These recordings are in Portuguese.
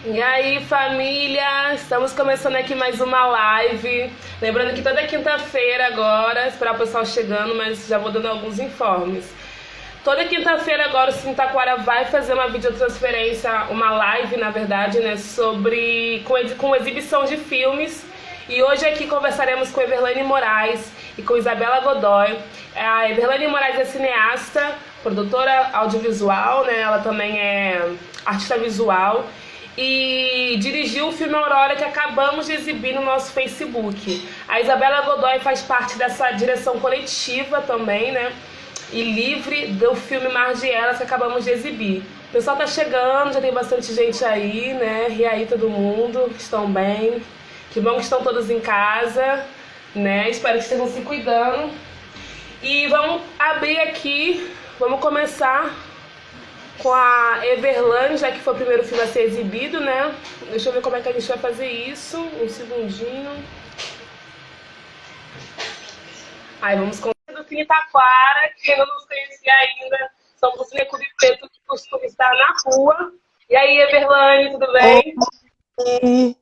E aí, família? Estamos começando aqui mais uma live. Lembrando que toda quinta-feira agora, esperar o pessoal chegando, mas já vou dando alguns informes. Toda quinta-feira agora o Cine Taquara vai fazer uma videotransferência, uma live, na verdade, né, com exibição de filmes. E hoje aqui conversaremos com Everlane Moraes e com Isabela Godoy. A Everlane Moraes é cineasta, produtora audiovisual, né? Ela também é artista visual e dirigiu o filme Aurora que acabamos de exibir no nosso Facebook. A Isabela Godoy faz parte dessa direção coletiva também, né? E livre do filme Mar de Elas que acabamos de exibir. O pessoal tá chegando, já tem bastante gente aí, né? E aí, todo mundo? Estão bem? Que bom que estão todos em casa, né? Espero que estejam se cuidando. E vamos abrir aqui, vamos começar com a Everlane, já que foi o primeiro filme a ser exibido, né? Deixa eu ver como é que a gente vai fazer isso. Um segundinho. Aí vamos com o Cine Taquara, que eu não nos conhecia ainda. Somos o Cine Clube Preto, que costuma estar na rua. E aí, Everlane, tudo bem? Oi.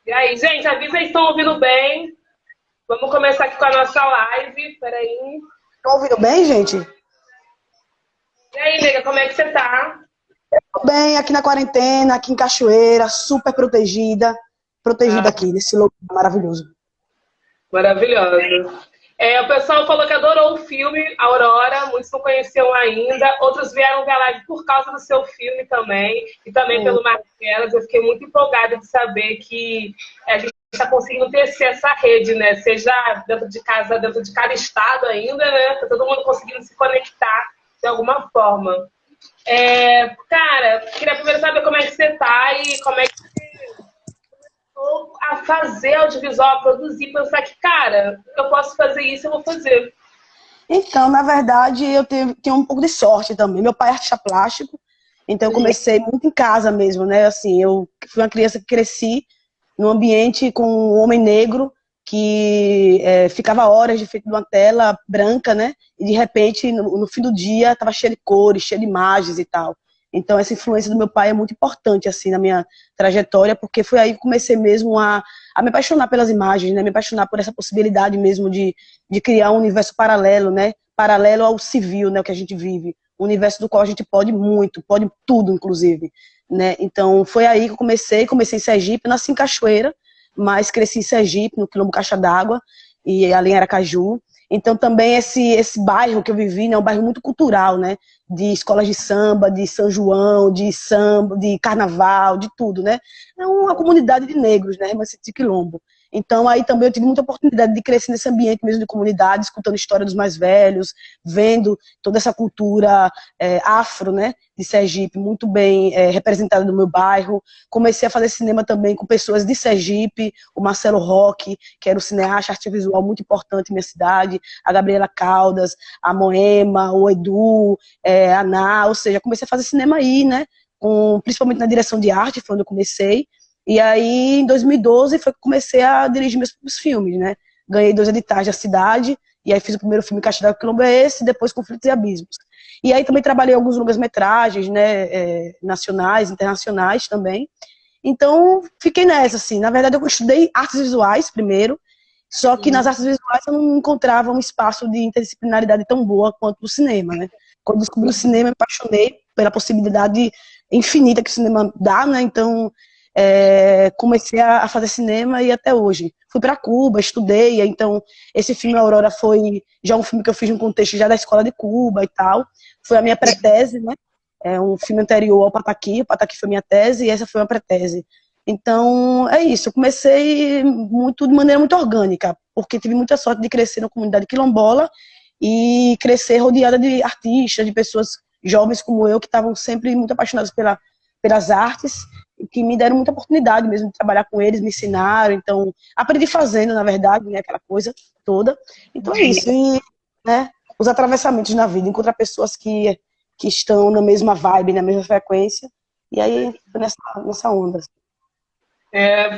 E aí, gente, avisa aí, estão ouvindo bem? Vamos começar aqui com a nossa live. Peraí. Estão ouvindo bem, gente? E aí, nega, como é que você tá? Tô bem, aqui na quarentena, aqui em Cachoeira, super protegida. Protegida Ah, aqui, nesse lugar maravilhoso. maravilhosa. O pessoal falou que adorou o filme Aurora, muitos não conheciam ainda, outros vieram ver a live por causa do seu filme também, e também Hum. pelo Marcelas. Eu fiquei muito empolgada de saber que a gente está conseguindo tecer essa rede, né? Seja dentro de casa, dentro de cada estado ainda, né? Tá todo mundo conseguindo se conectar de alguma forma. Cara, queria primeiro saber como é que você tá e como é que a fazer audiovisual, a produzir, pensar que, cara, eu posso fazer isso, eu vou fazer. Então, na verdade, eu tenho um pouco de sorte também. Meu pai é artista plástico, então eu comecei muito em casa mesmo, né? Assim, eu fui uma criança que cresci num ambiente com um homem negro que ficava horas de frente de uma tela branca, né? E de repente, no fim do dia, estava cheio de cores, cheio de imagens e tal. Então, essa influência do meu pai é muito importante, assim, na minha trajetória, porque foi aí que comecei mesmo a me apaixonar pelas imagens, né? Me apaixonar por essa possibilidade mesmo de criar um universo paralelo, né? Paralelo ao civil, né? O que a gente vive. Um universo do qual a gente pode muito, pode tudo, inclusive. Né? Então, foi aí que eu comecei em Sergipe, nasci em Cachoeira, mas cresci em Sergipe, no Quilombo Caixa d'Água, e ali em Aracaju. Então, também esse bairro que eu vivi, né, é um bairro muito cultural, né? De escolas de samba, de São João, de samba, de carnaval, de tudo, né? É uma comunidade de negros, né? Remanescente de Quilombo. Então, aí também eu tive muita oportunidade de crescer nesse ambiente mesmo de comunidade, escutando história dos mais velhos, vendo toda essa cultura afro, né? De Sergipe, muito bem representada no meu bairro. Comecei a fazer cinema também com pessoas de Sergipe, o Marcelo Roque, que era um cineasta, arte visual muito importante em minha cidade, a Gabriela Caldas, a Moema, o Edu, a Ná, ou seja, comecei a fazer cinema aí, né? Principalmente na direção de arte, foi onde eu comecei. E aí, em 2012, foi que comecei a dirigir meus próprios filmes, né? Ganhei 2 editais da cidade, e aí fiz o primeiro filme Caixa d'Água Quilombo é esse, depois Conflitos e Abismos. E aí também trabalhei em alguns longas-metragens, né? Nacionais, internacionais também. Então, fiquei nessa, assim. Na verdade, eu estudei artes visuais primeiro, só que nas artes visuais eu não encontrava um espaço de interdisciplinaridade tão boa quanto o cinema, né? Quando descobri o cinema, eu me apaixonei pela possibilidade infinita que o cinema dá, né? Então, comecei a fazer cinema e até hoje. Fui para Cuba, estudei, então esse filme Aurora foi já um filme que eu fiz no contexto já da escola de Cuba e tal. Foi a minha pré-tese, né? É um filme anterior ao Pataki, o Pataki foi minha tese e essa foi uma pré-tese. Então, é isso. Eu comecei de maneira muito orgânica, porque tive muita sorte de crescer na comunidade quilombola e crescer rodeada de artistas, de pessoas jovens como eu, que estavam sempre muito apaixonadas pelas artes, e que me deram muita oportunidade mesmo de trabalhar com eles, me ensinaram. Então, aprendi fazendo, na verdade, né, aquela coisa toda. Então, é isso. E, né, os atravessamentos na vida, encontrar pessoas que estão na mesma vibe, na mesma frequência, e aí, nessa onda.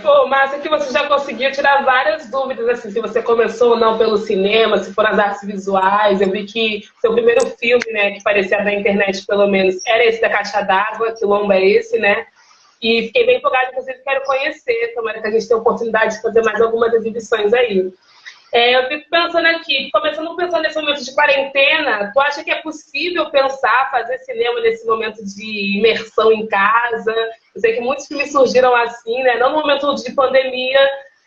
Pô, Márcia, que você já conseguiu tirar várias dúvidas, assim, se você começou ou não pelo cinema, se for as artes visuais. Eu vi que seu primeiro filme, né, que parecia da internet pelo menos, era esse da Caixa d'Água, Quilombo é esse, né? E fiquei bem empolgada, inclusive quero conhecer. Tomara que a gente tenha a oportunidade de fazer mais algumas exibições aí. Eu fico pensando aqui, começando a pensar nesse momento de quarentena, tu acha que é possível pensar, fazer cinema nesse momento de imersão em casa? Eu sei que muitos filmes surgiram assim, né? Não no momento de pandemia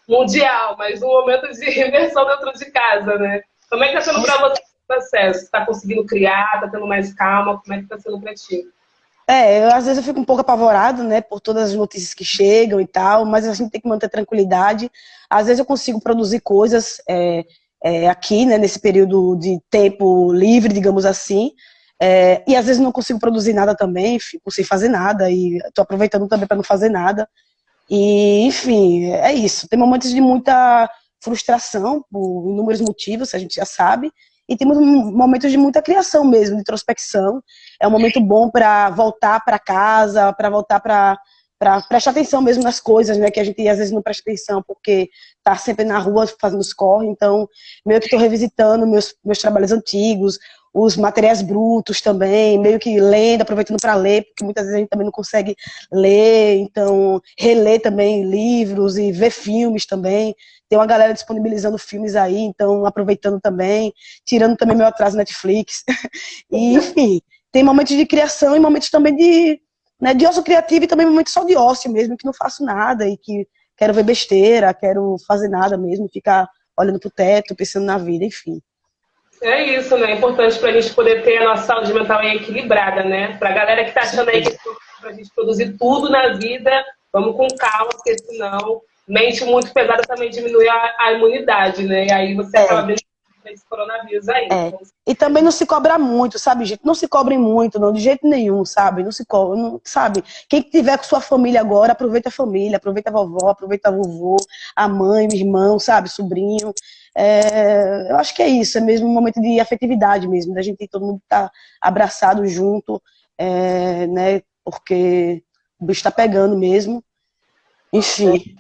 mundial, mas no momento de imersão dentro de casa, né? Como é que está sendo para você esse processo? Está conseguindo criar? Está tendo mais calma? Como é que está sendo para ti? Às vezes eu fico um pouco apavorado, né, por todas as notícias que chegam e tal, mas a gente tem que manter tranquilidade. Às vezes eu consigo produzir coisas aqui, né, nesse período de tempo livre, digamos assim, e às vezes não consigo produzir nada também, fico sem fazer nada, e estou aproveitando também para não fazer nada. E, enfim, é isso. Tem momentos de muita frustração, por inúmeros motivos, a gente já sabe, e temos momentos de muita criação mesmo, de introspecção. É um momento bom para voltar para casa, para voltar para prestar atenção mesmo nas coisas, né, que a gente às vezes não presta atenção porque tá sempre na rua fazendo os corre. Então, meio que estou revisitando meus trabalhos antigos, os materiais brutos também, meio que lendo, aproveitando para ler, porque muitas vezes a gente também não consegue ler, então reler também livros e ver filmes também. Tem uma galera disponibilizando filmes aí, então aproveitando também, tirando também meu atraso Netflix. E, enfim, tem momentos de criação e momentos também de ócio criativo, e também momentos só de ócio mesmo, que não faço nada e que quero ver besteira, quero fazer nada mesmo, ficar olhando pro teto, pensando na vida, enfim. É isso, né? É importante para a gente poder ter a nossa saúde mental aí equilibrada, né? Para a galera que está achando aí que para a gente produzir tudo na vida, vamos com calma, porque senão mente muito pesada também diminui a imunidade, né? E aí você acaba vendo esse coronavírus aí. Então, e também não se cobra muito, sabe, gente? Não se cobrem muito, não, de jeito nenhum, sabe? Não se cobre, não, sabe? Quem tiver com sua família agora, aproveita a família, aproveita a vovó, aproveita a vovô, a mãe, o irmão, sabe? Sobrinho. Eu acho que é isso, é mesmo um momento de afetividade mesmo, da gente todo mundo tá abraçado junto, né? Porque o bicho tá pegando mesmo. Enfim.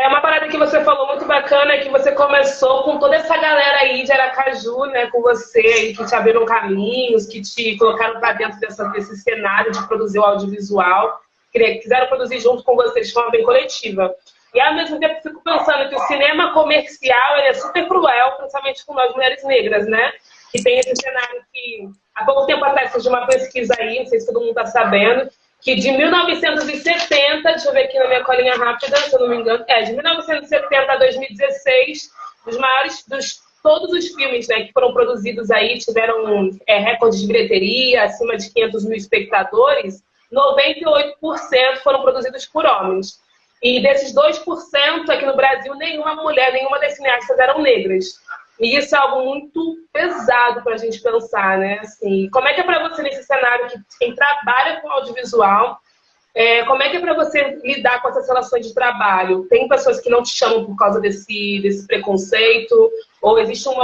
Uma parada que você falou muito bacana é que você começou com toda essa galera aí de Aracaju, né, com você aí, que te abriram caminhos, que te colocaram para dentro desse cenário de produzir o audiovisual, que quiseram produzir junto com você de forma bem coletiva. E ao mesmo tempo fico pensando que o cinema comercial ele é super cruel, principalmente com nós mulheres negras, né? Que tem esse cenário que há pouco tempo atrás surgiu uma pesquisa aí, não sei se todo mundo está sabendo, que de 1970, deixa eu ver aqui na minha colinha rápida, se eu não me engano, de 1970 a 2016, todos os filmes, né, que foram produzidos aí tiveram recordes de bilheteria, acima de 500 mil espectadores, 98% foram produzidos por homens. E desses 2% aqui no Brasil, nenhuma mulher, nenhuma das cineastas eram negras. E isso é algo muito pesado para a gente pensar, né? Assim, como é que é para você nesse cenário que quem trabalha com audiovisual, como é que é para você lidar com essas relações de trabalho? Tem pessoas que não te chamam por causa desse preconceito? Ou existe um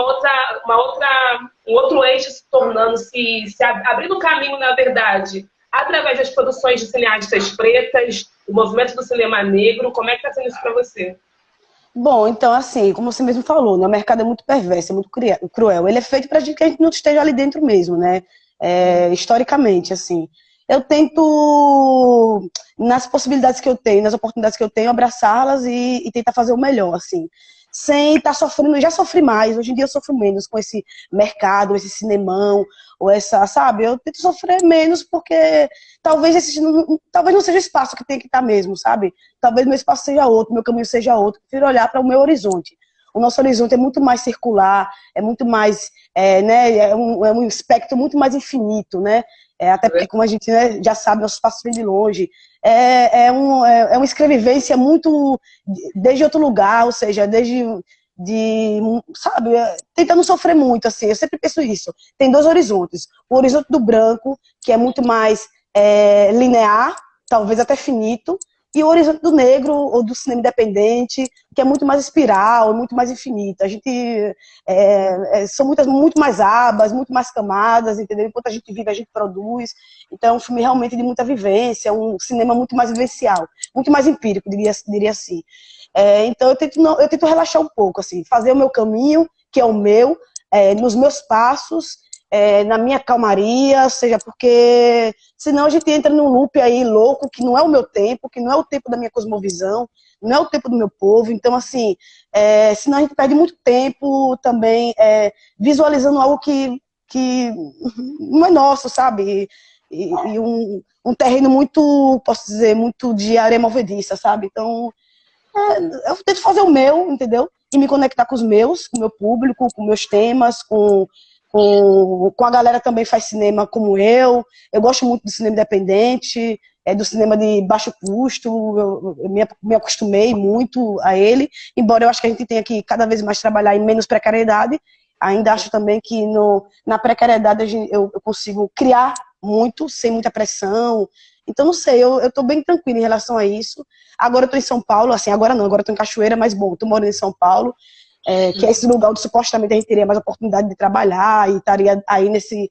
outro eixo se tornando, se abrindo caminho, na verdade, através das produções de cineastas pretas, o movimento do cinema negro? Como é que está sendo isso para você? Bom, então, assim, como você mesmo falou, né, o mercado é muito perverso, é muito cruel. Ele é feito para que a gente não esteja ali dentro mesmo, né? Historicamente, assim. Eu tento, nas possibilidades que eu tenho, nas oportunidades que eu tenho, abraçá-las e tentar fazer o melhor, assim. Sem estar sofrendo, já sofri mais, hoje em dia eu sofro menos com esse mercado, esse cinemão, ou essa, sabe? Eu tento sofrer menos porque talvez não seja o espaço que tem que estar mesmo, sabe? Talvez meu espaço seja outro, meu caminho seja outro. Eu prefiro olhar para o meu horizonte. O nosso horizonte é muito mais circular, é muito mais, né, é um espectro muito mais infinito, né? Até porque, como a gente, né, já sabe, nosso espaço vem de longe. Uma escrevivência muito desde outro lugar, ou seja, sabe, tentando sofrer muito, assim. Eu sempre penso isso. Tem dois horizontes. O horizonte do branco, que é muito mais linear, talvez até finito, e o horizonte do negro ou do cinema independente, que é muito mais espiral, muito mais infinito. A gente são muito mais abas, muito mais camadas, entendeu? Enquanto a gente vive, a gente produz. Então é um filme realmente de muita vivência, um cinema muito mais vivencial, muito mais empírico, diria assim. Então eu tento relaxar um pouco, assim, fazer o meu caminho, que é o meu, nos meus passos, na minha calmaria, seja porque senão a gente entra num loop aí louco, que não é o meu tempo, que não é o tempo da minha cosmovisão, não é o tempo do meu povo. Então, assim, senão a gente perde muito tempo também visualizando algo que não é nosso, sabe? E um terreno muito, posso dizer, muito de areia movediça, sabe? Então, eu tento fazer o meu, entendeu? E me conectar com os meus, com o meu público, com meus temas, com a galera que também faz cinema como eu. Eu gosto muito do cinema independente, do cinema de baixo custo, eu me acostumei muito a ele, embora eu acho que a gente tenha que cada vez mais trabalhar em menos precariedade. Ainda acho também que na precariedade eu consigo criar muito, sem muita pressão. Então, não sei, eu tô bem tranquila em relação a isso. Agora eu tô em São Paulo, assim, agora não, agora eu tô em Cachoeira, mas bom, tô morando em São Paulo, que é esse lugar onde supostamente a gente teria mais oportunidade de trabalhar e estaria aí nesse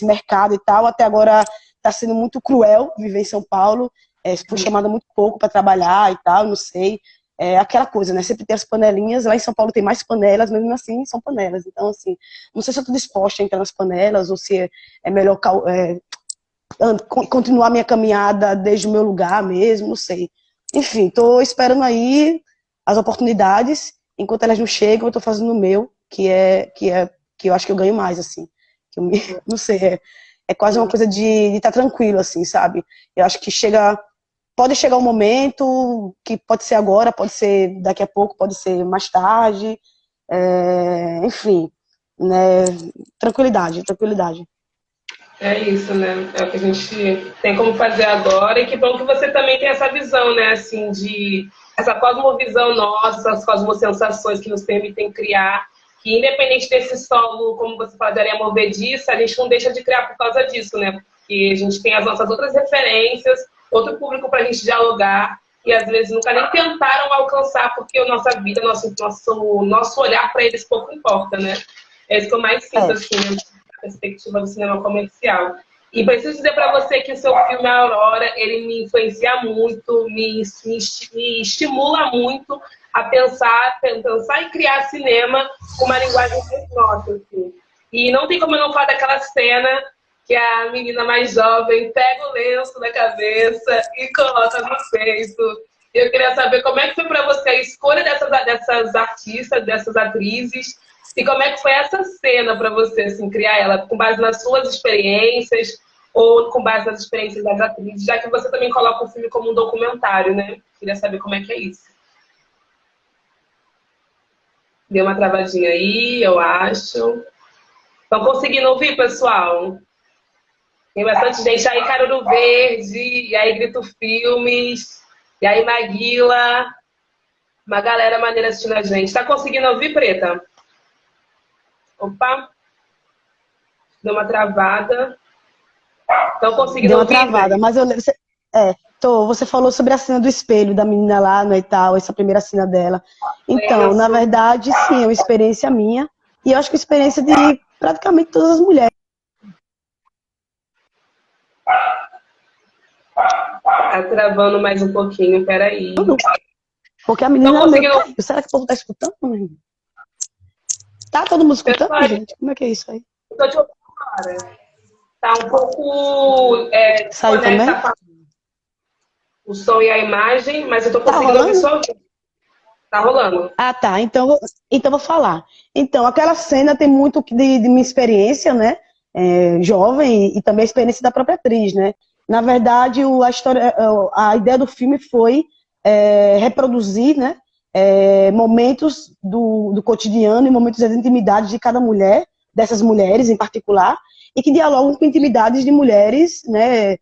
mercado e tal. Até agora tá sendo muito cruel viver em São Paulo, fui chamada muito pouco para trabalhar e tal, não sei. Aquela coisa, né? Sempre tem as panelinhas, lá em São Paulo tem mais panelas, mesmo assim são panelas. Então, assim, não sei se eu tô disposta a entrar nas panelas ou se é melhor continuar minha caminhada desde o meu lugar mesmo, não sei. Enfim, tô esperando aí as oportunidades, enquanto elas não chegam, eu tô fazendo o meu, que eu acho que eu ganho mais, assim. Não sei, é quase uma coisa de estar tranquilo, assim, sabe? Eu acho que pode chegar um momento que pode ser agora, pode ser daqui a pouco, pode ser mais tarde, enfim, né? Tranquilidade, tranquilidade. É isso, né? É o que a gente tem como fazer agora. E que bom que você também tem essa visão, né? Assim, de essa cosmovisão nossa, essas cosmosensações que nos permitem criar. Que independente desse solo, como você fala, de areia movediça, a gente não deixa de criar por causa disso, né? Porque a gente tem as nossas outras referências, outro público para a gente dialogar. E às vezes nunca nem tentaram alcançar, porque a nossa vida, nosso olhar para eles pouco importa, né? É isso que eu mais sinto, É. assim, né? Perspectiva do cinema comercial. E preciso dizer para você que o seu filme A Aurora, ele me influencia muito, me estimula muito a pensar e criar cinema com uma linguagem mais nossa. Assim. E não tem como eu não falar daquela cena que a menina mais jovem pega o lenço da cabeça e coloca no peito. Eu queria saber como é que foi para você a escolha dessas artistas, dessas atrizes, e como é que foi essa cena para você, assim, criar ela com base nas suas experiências ou com base nas experiências das atrizes, já que você também coloca o filme como um documentário, né? Queria saber como é que é isso. Deu uma travadinha aí, eu acho. Estão conseguindo ouvir, pessoal? Tem bastante gente aí, Caruru Verde, e aí Grito Filmes, e aí Maguila, uma galera maneira assistindo a gente. Tá conseguindo ouvir, Preta? Opa, deu uma travada. Estão conseguindo Deu uma ouvir, travada, gente? mas eu lembro. Você falou sobre a cena do espelho da menina lá, né, e tal, essa primeira cena dela. Então, na Isso. verdade, sim, é uma experiência minha, e eu acho que é uma experiência de praticamente todas as mulheres. Tá travando mais um pouquinho, peraí. Porque a Estão menina meio que conseguindo. caiu. Será que o povo tá escutando? Né? Tá todo mundo escutando, Pessoal, gente? Como é que é isso aí? eu tô te ouvindo agora. Tá um pouco Saiu também? desconecta o som e a imagem, mas eu tô Tá conseguindo ouvir rolando? sua voz. Tá rolando. Ah, tá. Então vou falar. Então, aquela cena tem muito de minha experiência, né? Jovem e também a experiência da própria atriz, né? Na verdade, a ideia do filme foi reproduzir, né? Momentos do cotidiano e momentos das intimidades de cada mulher, dessas mulheres em particular, e que dialogam com intimidades de mulheres, né?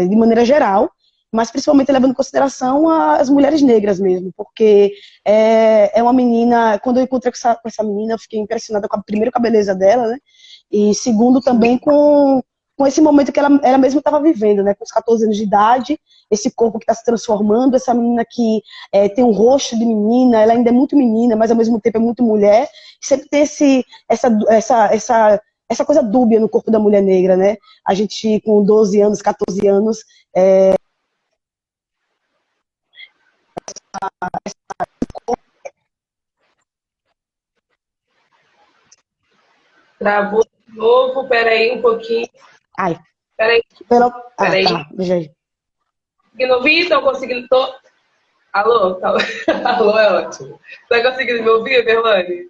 De maneira geral, mas principalmente levando em consideração as mulheres negras mesmo, porque é uma menina, quando eu encontrei com essa menina, eu fiquei impressionada com a primeiro com a beleza dela, né? E segundo também com esse momento que ela mesma estava vivendo, né? Com os 14 anos de idade, esse corpo que está se transformando, essa menina que tem um rosto de menina, ela ainda é muito menina, mas ao mesmo tempo é muito mulher, sempre tem essa coisa dúbia no corpo da mulher negra, né? A gente com 12 anos, 14 anos, Travou de novo, peraí um pouquinho. Ai, Peraí, pelo... Ah, peraí. tá. Veja aí. Conseguindo ouvir? Estão conseguindo. Alô? Tá... Alô é ótimo. Tá conseguindo me ouvir, Verlane?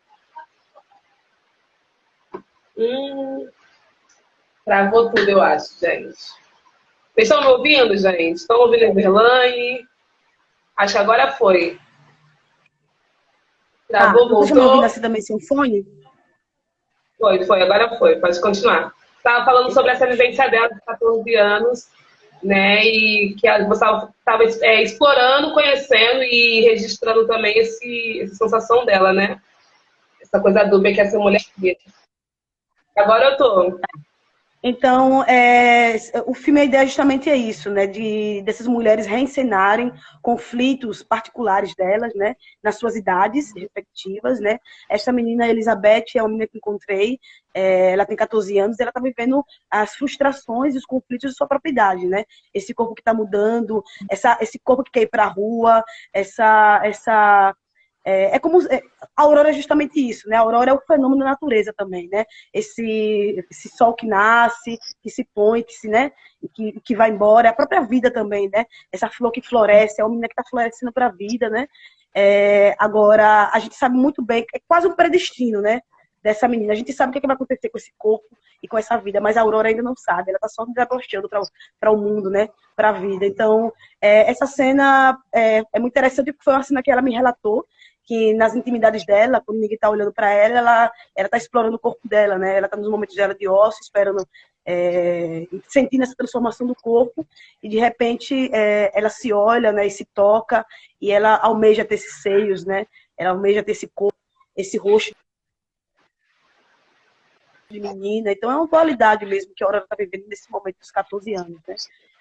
Travou tudo, eu acho, gente. Vocês estão me ouvindo, gente? Estão ouvindo a Verlane? Acho que agora foi. Ah, Travou, você está me ouvindo voltou? assim também sem fone? Foi, agora foi. Pode continuar. Estava falando sobre essa vivência dela de 14 anos, né? E que você estava explorando, conhecendo e registrando também essa sensação dela, né? Essa coisa dúbia que essa mulher vê. Agora eu tô. Então, o filme, a ideia justamente é isso, né? Dessas mulheres reencenarem conflitos particulares delas, né? Nas suas idades respectivas, né? Essa menina, Elizabeth, é uma menina que encontrei, ela tem 14 anos, e ela está vivendo as frustrações e os conflitos de sua própria idade, né? Esse corpo que está mudando, esse corpo que quer ir para a rua, essa como a aurora é justamente isso, né? A aurora é o fenômeno da natureza também, né? Esse sol que nasce, que se põe, né? Que vai embora, é a própria vida também, né? Essa flor que floresce, é uma menina que está florescendo para a vida, né? Agora, a gente sabe muito bem, é quase um predestino, né? Dessa menina. A gente sabe o que vai acontecer com esse corpo e com essa vida, mas a Aurora ainda não sabe. Ela está só desabrochando para o mundo, né? Para a vida. Então, essa cena é muito interessante, porque foi uma cena que ela me relatou, que nas intimidades dela, quando ninguém está olhando para ela está explorando o corpo dela, né? Ela está nos momentos dela de ócio, esperando, sentindo essa transformação do corpo, e de repente ela se olha, né? E se toca, e ela almeja ter esses seios, né? Ela almeja ter esse corpo, esse rosto de menina. Então é uma dualidade mesmo que a Aurora está vivendo nesse momento dos 14 anos, né?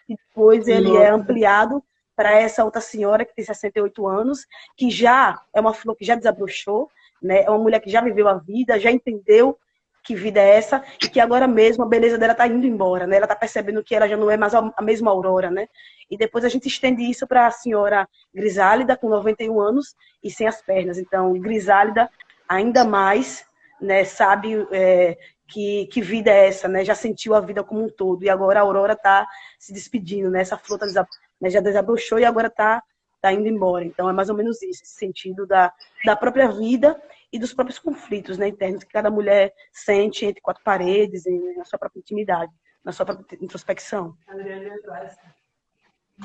E depois ele é ampliado para essa outra senhora que tem 68 anos, que já é uma flor que já desabrochou, né? É uma mulher que já viveu a vida, já entendeu que vida é essa, e que agora mesmo a beleza dela está indo embora, né? Ela está percebendo que ela já não é mais a mesma Aurora, né? E depois a gente estende isso para a senhora Grisálida, com 91 anos e sem as pernas. Então, Grisálida, ainda mais, né, sabe que vida é essa, né? Já sentiu a vida como um todo. E agora a Aurora está se despedindo, né? Essa flor já desabrochou e agora tá indo embora. Então é mais ou menos isso, esse sentido da própria vida e dos próprios conflitos, né, internos que cada mulher sente entre quatro paredes, na sua própria intimidade, na sua própria introspecção.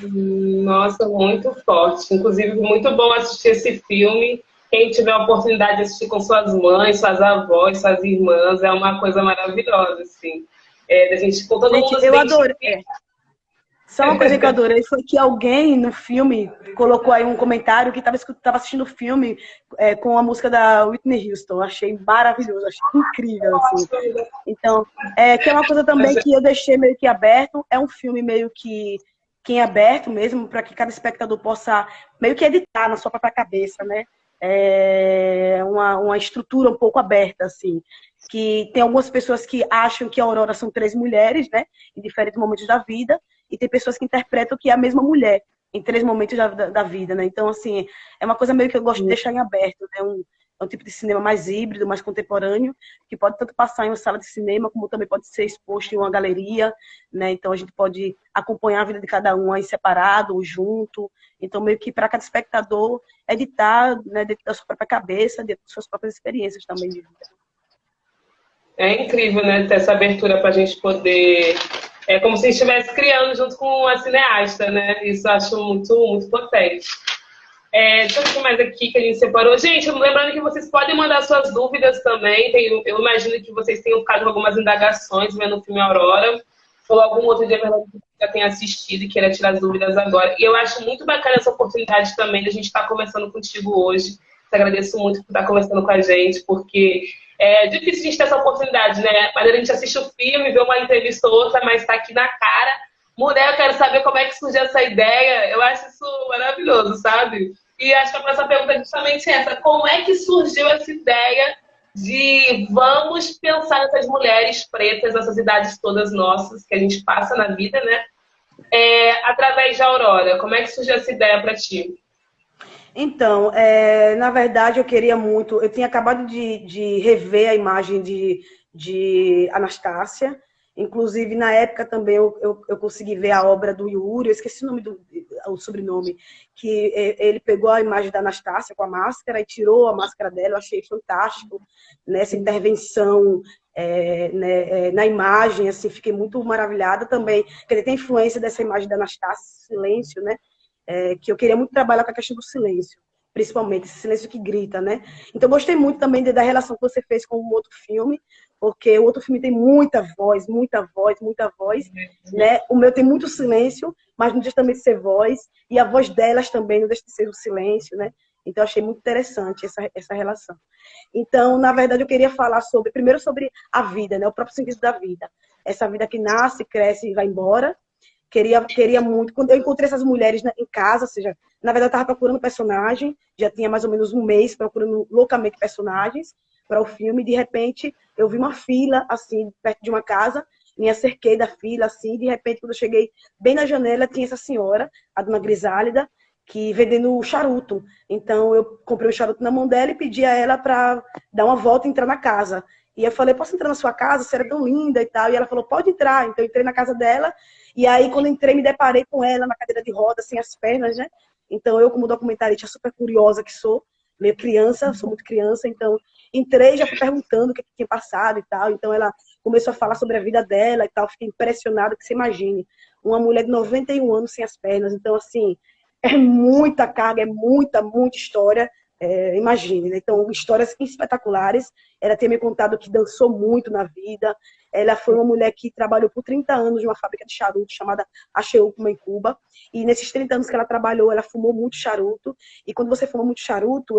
Nossa, muito forte. Inclusive, muito bom assistir esse filme. Quem tiver a oportunidade de assistir com suas mães, suas avós, suas irmãs, é uma coisa maravilhosa, assim. Da gente, com todo Gente, mundo se eu adorei. identifica. Só uma coisa que eu adorei foi que alguém no filme colocou aí um comentário que estava assistindo o filme com a música da Whitney Houston. Eu achei maravilhoso, achei incrível, assim. Então, que é uma coisa também que eu deixei meio que aberto. É um filme meio que em aberto mesmo, para que cada espectador possa meio que editar na sua própria cabeça, né? Uma estrutura um pouco aberta, assim. Que tem algumas pessoas que acham que a Aurora são três mulheres, né? Em diferentes momentos da vida. E tem pessoas que interpretam que é a mesma mulher em três momentos da vida, né? Então, assim, é uma coisa meio que eu gosto de deixar em aberto, né? É um tipo de cinema mais híbrido, mais contemporâneo, que pode tanto passar em uma sala de cinema, como também pode ser exposto em uma galeria, né? Então, a gente pode acompanhar a vida de cada um aí separado ou junto. Então, meio que para cada espectador editar, né, dentro da sua própria cabeça, dentro das suas próprias experiências também de vida. É incrível, né, ter essa abertura para a gente poder... É como se a gente estivesse criando junto com a cineasta, né? Isso eu acho muito, muito potente. Deixa eu ver mais aqui que a gente separou. Gente, lembrando que vocês podem mandar suas dúvidas também. Eu imagino que vocês tenham ficado com algumas indagações vendo o filme Aurora. Ou algum outro dia que já tenha assistido e queira tirar as dúvidas agora. E eu acho muito bacana essa oportunidade também de a gente estar conversando contigo hoje. Te agradeço muito por estar conversando com a gente, porque é difícil a gente ter essa oportunidade, né? Mas a gente assiste o filme, vê uma entrevista ou outra, mas está aqui na cara. Mulher, eu quero saber como é que surgiu essa ideia. Eu acho isso maravilhoso, sabe? E acho que a próxima pergunta é justamente essa. Como é que surgiu essa ideia de vamos pensar nessas mulheres pretas, nessas idades todas nossas que a gente passa na vida, né? Através de Aurora. Como é que surgiu essa ideia para ti? Então, na verdade, eu queria muito... Eu tinha acabado de rever a imagem de Anastácia. Inclusive, na época também eu consegui ver a obra do Yuri, eu esqueci o sobrenome, que ele pegou a imagem da Anastácia com a máscara e tirou a máscara dela, eu achei fantástico nessa intervenção na imagem, assim, fiquei muito maravilhada também, porque ele tem influência dessa imagem da Anastácia, silêncio, né? Que eu queria muito trabalhar com a questão do silêncio, principalmente, esse silêncio que grita, né? Então, gostei muito também da relação que você fez com o outro filme, porque o outro filme tem muita voz, muita voz, muita voz, né? O meu tem muito silêncio, mas não deixa também de ser voz, e a voz delas também não deixa de ser o silêncio, né? Então, achei muito interessante essa relação. Então, na verdade, eu queria falar primeiro sobre a vida, né? O próprio sentido da vida. Essa vida que nasce, cresce e vai embora. Queria muito. Quando eu encontrei essas mulheres em casa, ou seja, na verdade, eu estava procurando personagem, já tinha mais ou menos um mês procurando loucamente personagens para o filme. De repente, eu vi uma fila, assim, perto de uma casa, me acerquei da fila, assim, de repente, quando eu cheguei bem na janela, tinha essa senhora, a dona Grisálida, que vendendo charuto. Então, eu comprei o charuto na mão dela e pedi a ela para dar uma volta e entrar na casa. E eu falei, posso entrar na sua casa? Você era tão linda e tal. E ela falou, pode entrar. Então, eu entrei na casa dela. E aí, quando entrei, me deparei com ela na cadeira de rodas, sem as pernas, né? Então, eu, como documentarista super curiosa que sou, meio criança, sou muito criança, então entrei já fui perguntando o que tinha passado e tal. Então, ela começou a falar sobre a vida dela e tal. Fiquei impressionada, que você imagine. Uma mulher de 91 anos sem as pernas. Então, assim, é muita carga, é muita, muita história. Imagine, né? Então, histórias espetaculares. Ela tinha me contado que dançou muito na vida. Ela foi uma mulher que trabalhou por 30 anos numa fábrica de charuto chamada Acheupma, em Cuba. E nesses 30 anos que ela trabalhou, ela fumou muito charuto. E quando você fuma muito charuto,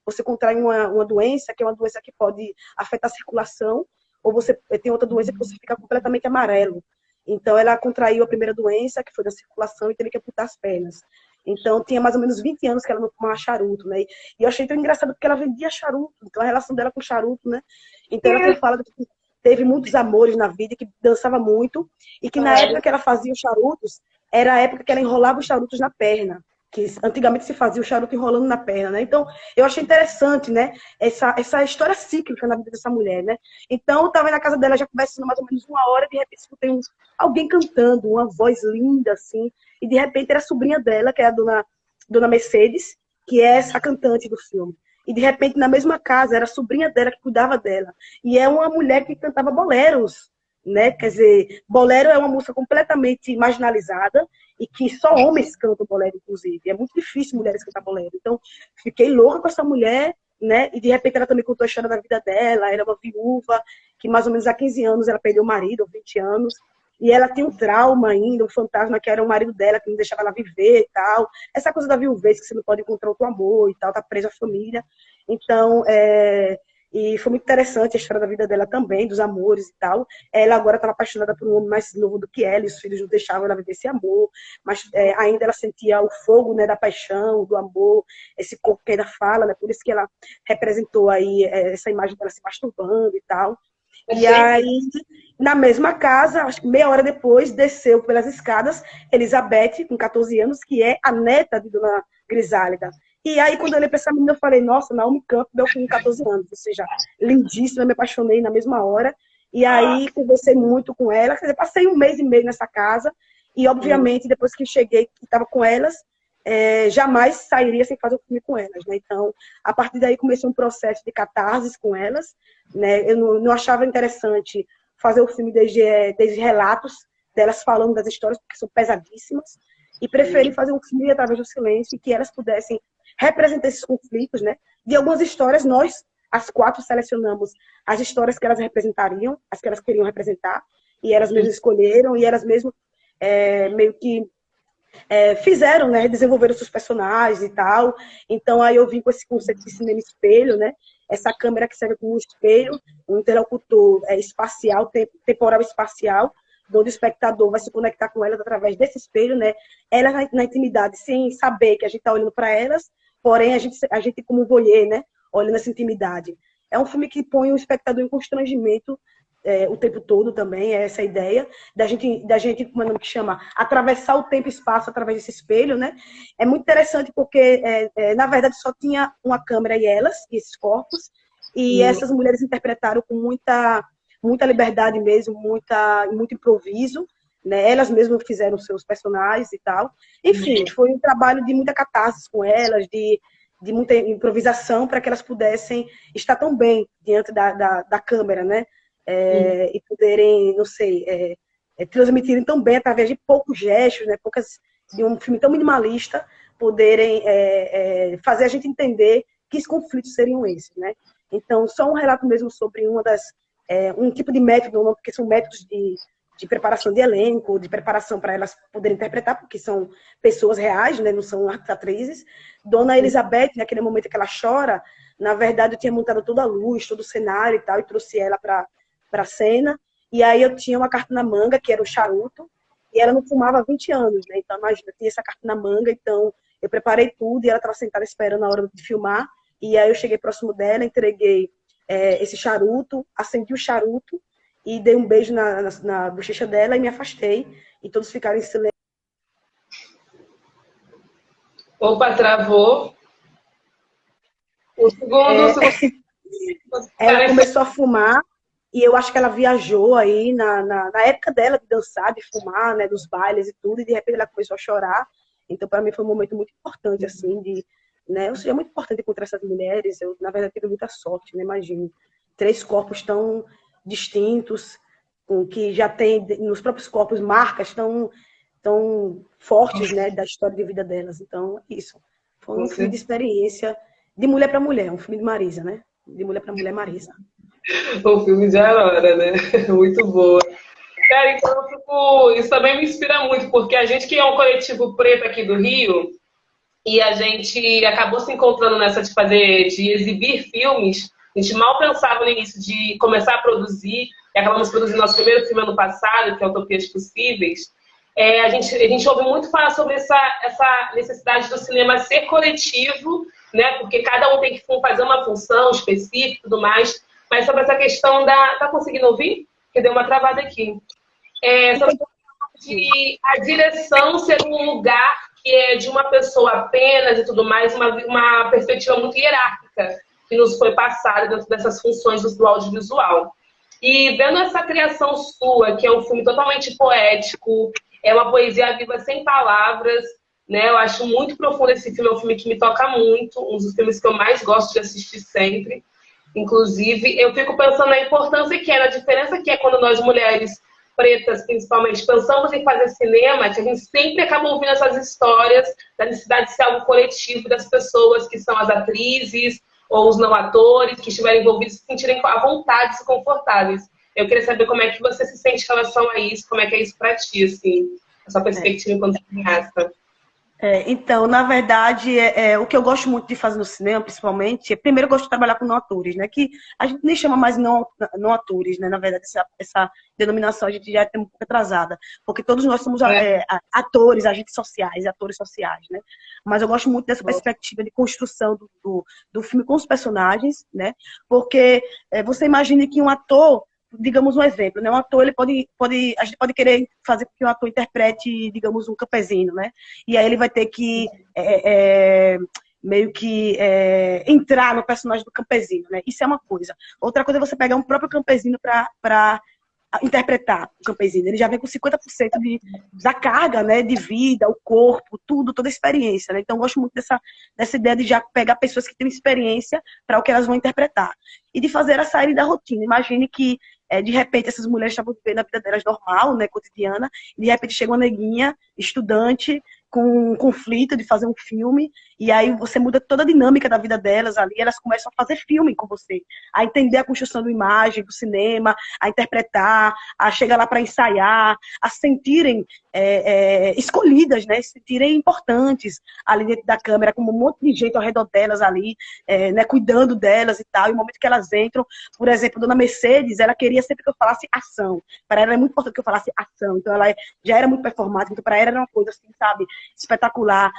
você contrai uma doença, que é uma doença que pode afetar a circulação, ou você tem outra doença que você fica completamente amarelo. Então, ela contraiu a primeira doença, que foi da circulação, e teve que amputar as pernas. Então, tinha mais ou menos 20 anos que ela não fumava charuto, né? E eu achei tão engraçado porque ela vendia charuto, então a relação dela com o charuto, né? Então, ela fala que teve muitos amores na vida, que dançava muito, e que na época que ela fazia os charutos, era a época que ela enrolava os charutos na perna, que antigamente se fazia o charuto enrolando na perna, né? Então, eu achei interessante, né? Essa história cíclica na vida dessa mulher, né? Então, eu estava na casa dela já conversando mais ou menos uma hora, de repente escutei alguém cantando, uma voz linda, assim, e de repente era a sobrinha dela, que é a dona Mercedes, que é essa cantante do filme. E de repente, na mesma casa, era a sobrinha dela que cuidava dela. E é uma mulher que cantava boleros, né? Quer dizer, bolero é uma música completamente marginalizada e que só homens cantam bolero, inclusive. É muito difícil mulheres cantar bolero. Então, fiquei louca com essa mulher, né? E de repente ela também contou a história da vida dela. Era uma viúva que mais ou menos há 15 anos ela perdeu o marido, ou 20 anos. E ela tinha um trauma ainda, um fantasma que era o marido dela, que não deixava ela viver e tal. Essa coisa da viuvez, que você não pode encontrar outro amor e tal, tá presa à família. Então, e foi muito interessante a história da vida dela também, dos amores e tal. Ela agora estava apaixonada por um homem mais novo do que ela, e os filhos não deixavam ela viver esse amor, mas ainda ela sentia o fogo, né, da paixão, do amor, esse corpo que ainda fala, né, por isso que ela representou aí essa imagem dela se masturbando e tal. E aí, na mesma casa, acho que meia hora depois, desceu pelas escadas Elizabeth, com 14 anos, que é a neta de Dona Grisálida. E aí, quando eu olhei para essa menina, eu falei, nossa, Naomi Campbell com 14 anos, ou seja, lindíssima, me apaixonei na mesma hora. E aí, conversei muito com ela, quer dizer, passei um mês e meio nessa casa, e obviamente, depois que cheguei, que estava com elas, jamais sairia sem fazer o filme com elas, né? Então, a partir daí, comecei um processo de catarse com elas, né? Eu não achava interessante fazer o filme desde relatos delas falando das histórias, porque são pesadíssimas, e preferi fazer um filme através do silêncio, e que elas pudessem representar esses conflitos, né? De algumas histórias, nós, as quatro, selecionamos as histórias que elas representariam, as que elas queriam representar, e elas mesmas escolheram, e elas mesmas meio que fizeram, né? Desenvolveram seus personagens e tal. Então, aí eu vim com esse conceito de cinema espelho, né? Essa câmera que serve como um espelho, um interlocutor espacial, temporal espacial, onde o espectador vai se conectar com elas através desse espelho, né? Elas na intimidade, sem saber que a gente está olhando para elas, porém a gente como voyeur, né? Olhando essa intimidade. É um filme que põe o espectador em constrangimento o tempo todo também, é essa ideia da gente, como é o nome que chama, atravessar o tempo e espaço através desse espelho, né? É muito interessante porque, na verdade, só tinha uma câmera e elas, e esses corpos, e essas mulheres interpretaram com muita muita liberdade mesmo, muito improviso, né? Elas mesmas fizeram seus personagens e tal. Enfim, foi um trabalho de muita catarse com elas, de muita improvisação para que elas pudessem estar tão bem diante da câmera, né? E poderem, não sei, transmitirem tão bem através de poucos gestos, né? De um filme tão minimalista, poderem fazer a gente entender que conflitos seriam esses, né? Então, só um relato mesmo sobre um tipo de método, porque são métodos de preparação de elenco, de preparação para elas poderem interpretar, porque são pessoas reais, né? Não são atrizes. Dona Elizabeth, naquele momento que ela chora, na verdade eu tinha montado toda a luz, todo o cenário e tal, e trouxe ela para a cena. E aí eu tinha uma carta na manga, que era o charuto, e ela não fumava há 20 anos, né? Então, imagina, eu tinha essa carta na manga, então eu preparei tudo e ela estava sentada esperando a hora de filmar. E aí eu cheguei próximo dela, entreguei esse charuto, acendi o charuto e dei um beijo na bochecha dela e me afastei. E todos ficaram em silêncio. Opa, travou. O segundo... Ela começou a fumar e eu acho que ela viajou aí na época dela de dançar, de fumar, né, dos bailes e tudo, e de repente ela começou a chorar. Então, para mim, foi um momento muito importante, assim, né? Ou seja, é muito importante encontrar essas mulheres. Eu, na verdade, tive muita sorte, né? Imagino. 3 corpos tão distintos, que já tem nos próprios corpos marcas tão fortes, né? Da história de vida delas. Então, isso. Foi um filme de experiência de mulher para mulher, um filme de Marisa, né? De mulher para mulher, Marisa. O filme de Aurora, né? Muito boa. Cara, então isso também me inspira muito, porque a gente que é um coletivo preto aqui do Rio, e a gente acabou se encontrando nessa de exibir filmes, a gente mal pensava no início de começar a produzir, e acabamos produzindo nosso primeiro filme ano passado, que é Utopias Possíveis. A gente ouve muito falar sobre essa necessidade do cinema ser coletivo, né? Porque cada um tem que fazer uma função específica e tudo mais, mas sobre essa questão Tá conseguindo ouvir? Porque deu uma travada aqui. Sobre a direção ser um lugar que é de uma pessoa apenas e tudo mais, uma perspectiva muito hierárquica que nos foi passada dentro dessas funções do audiovisual. E vendo essa criação sua, que é um filme totalmente poético, é uma poesia viva sem palavras, né? Eu acho muito profundo esse filme, é um filme que me toca muito, um dos filmes que eu mais gosto de assistir sempre. Inclusive, eu fico pensando na importância que é, na diferença que é quando nós mulheres pretas, principalmente, pensamos em fazer cinema, que a gente sempre acaba ouvindo essas histórias da necessidade de ser algo coletivo, das pessoas que são as atrizes ou os não atores, que estiverem envolvidos, se sentirem à vontade, se confortáveis. Eu queria saber como é que você se sente em relação a isso, como é que é isso para ti, assim, a sua perspectiva enquanto cineasta. Então, na verdade, o que eu gosto muito de fazer no cinema, principalmente, primeiro eu gosto de trabalhar com não atores, né? Que a gente nem chama mais não atores, né? Na verdade, essa denominação a gente já tem um pouco atrasada, porque todos nós somos atores, agentes sociais, atores sociais, né? Mas eu gosto muito dessa perspectiva de construção do filme com os personagens, né? Porque você imagina que um ator, digamos um exemplo, né? Um ator, a gente pode querer fazer com que um ator interprete, digamos, um campesino, né? E aí ele vai ter que meio que entrar no personagem do campesino, né? Isso é uma coisa. Outra coisa é você pegar um próprio campesino para interpretar o campesino. Ele já vem com 50% da carga, né, de vida, o corpo, tudo, toda a experiência, né? Então eu gosto muito dessa ideia de já pegar pessoas que têm experiência para o que elas vão interpretar. E de fazer elas saírem da rotina. Imagine que, de repente, essas mulheres estavam vivendo a vida delas normal, né, cotidiana, e de repente chega uma neguinha, estudante, com um conflito de fazer um filme, e aí você muda toda a dinâmica da vida delas ali, elas começam a fazer filme com você, a entender a construção da imagem, do cinema, a interpretar, a chegar lá para ensaiar, a sentirem escolhidas, né, se sentirem importantes ali dentro da câmera, com um monte de gente ao redor delas ali, né, cuidando delas e tal, e no momento que elas entram, por exemplo, Dona Mercedes, ela queria sempre que eu falasse ação, para ela é muito importante que eu falasse ação, então ela já era muito performática, então para ela era uma coisa assim, sabe, espetacular.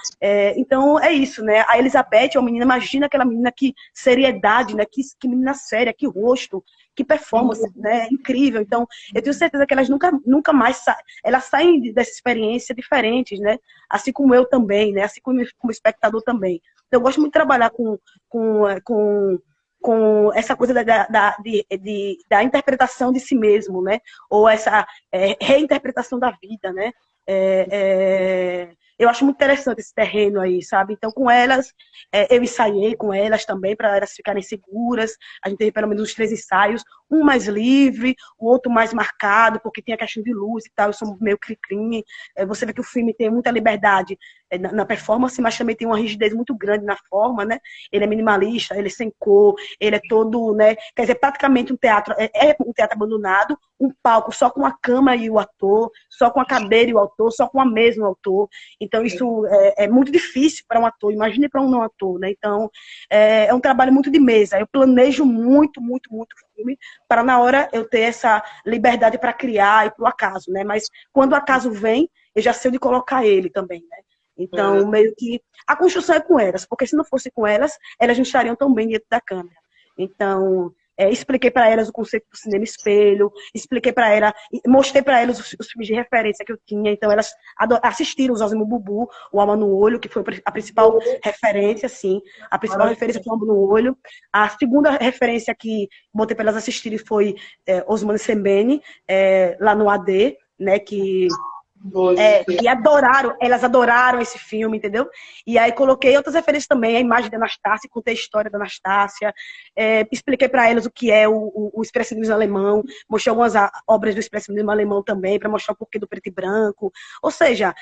Então é isso, né? A Elizabeth é uma menina, imagina aquela menina, que seriedade, né? Que menina séria, que rosto, que performance, né? Incrível. Então eu tenho certeza que elas nunca mais elas saem dessa experiência diferentes, né? Assim como eu também, né? Assim como espectador também. Então, eu gosto muito de trabalhar com com essa coisa da interpretação de si mesmo, né? Ou essa reinterpretação da vida, né? Eu acho muito interessante esse terreno aí, sabe? Então, com elas, eu ensaiei com elas também, para elas ficarem seguras. A gente teve pelo menos uns 3 ensaios, um mais livre, o outro mais marcado, porque tinha questão de luz e tal, eu sou meio cri-cri. Você vê que o filme tem muita liberdade na performance, mas também tem uma rigidez muito grande na forma, né? Ele é minimalista, ele é sem cor, ele é todo, né? Quer dizer, praticamente um teatro, um teatro abandonado, um palco só com a cama e o ator, só com a cadeira e o autor, só com a mesa e o autor. Então, isso é muito difícil para um ator, imagine para um não ator, né? Então, é um trabalho muito de mesa. Eu planejo muito, muito, muito o filme, para na hora eu ter essa liberdade para criar e para o acaso, né? Mas quando o acaso vem, eu já sei onde colocar ele também, né? Então, meio que a construção é com elas, porque se não fosse com elas, elas não estariam tão bem dentro da câmera. Então, expliquei para elas o conceito do cinema espelho, expliquei para elas, mostrei para elas os filmes de referência que eu tinha. Então, elas assistiram o Zózimo Bubu, O Alma no Olho, que foi a principal referência, sim. A principal referência foi O Alma no Olho. A segunda referência que botei para elas assistirem foi Osmani Sembene, lá no AD, né, que elas adoraram esse filme, entendeu? E aí coloquei outras referências também, a imagem da Anastácia, contei a história da Anastácia, expliquei para elas o que é o expressionismo alemão, mostrei algumas obras do expressionismo alemão também, para mostrar o porquê do preto e branco, ou seja,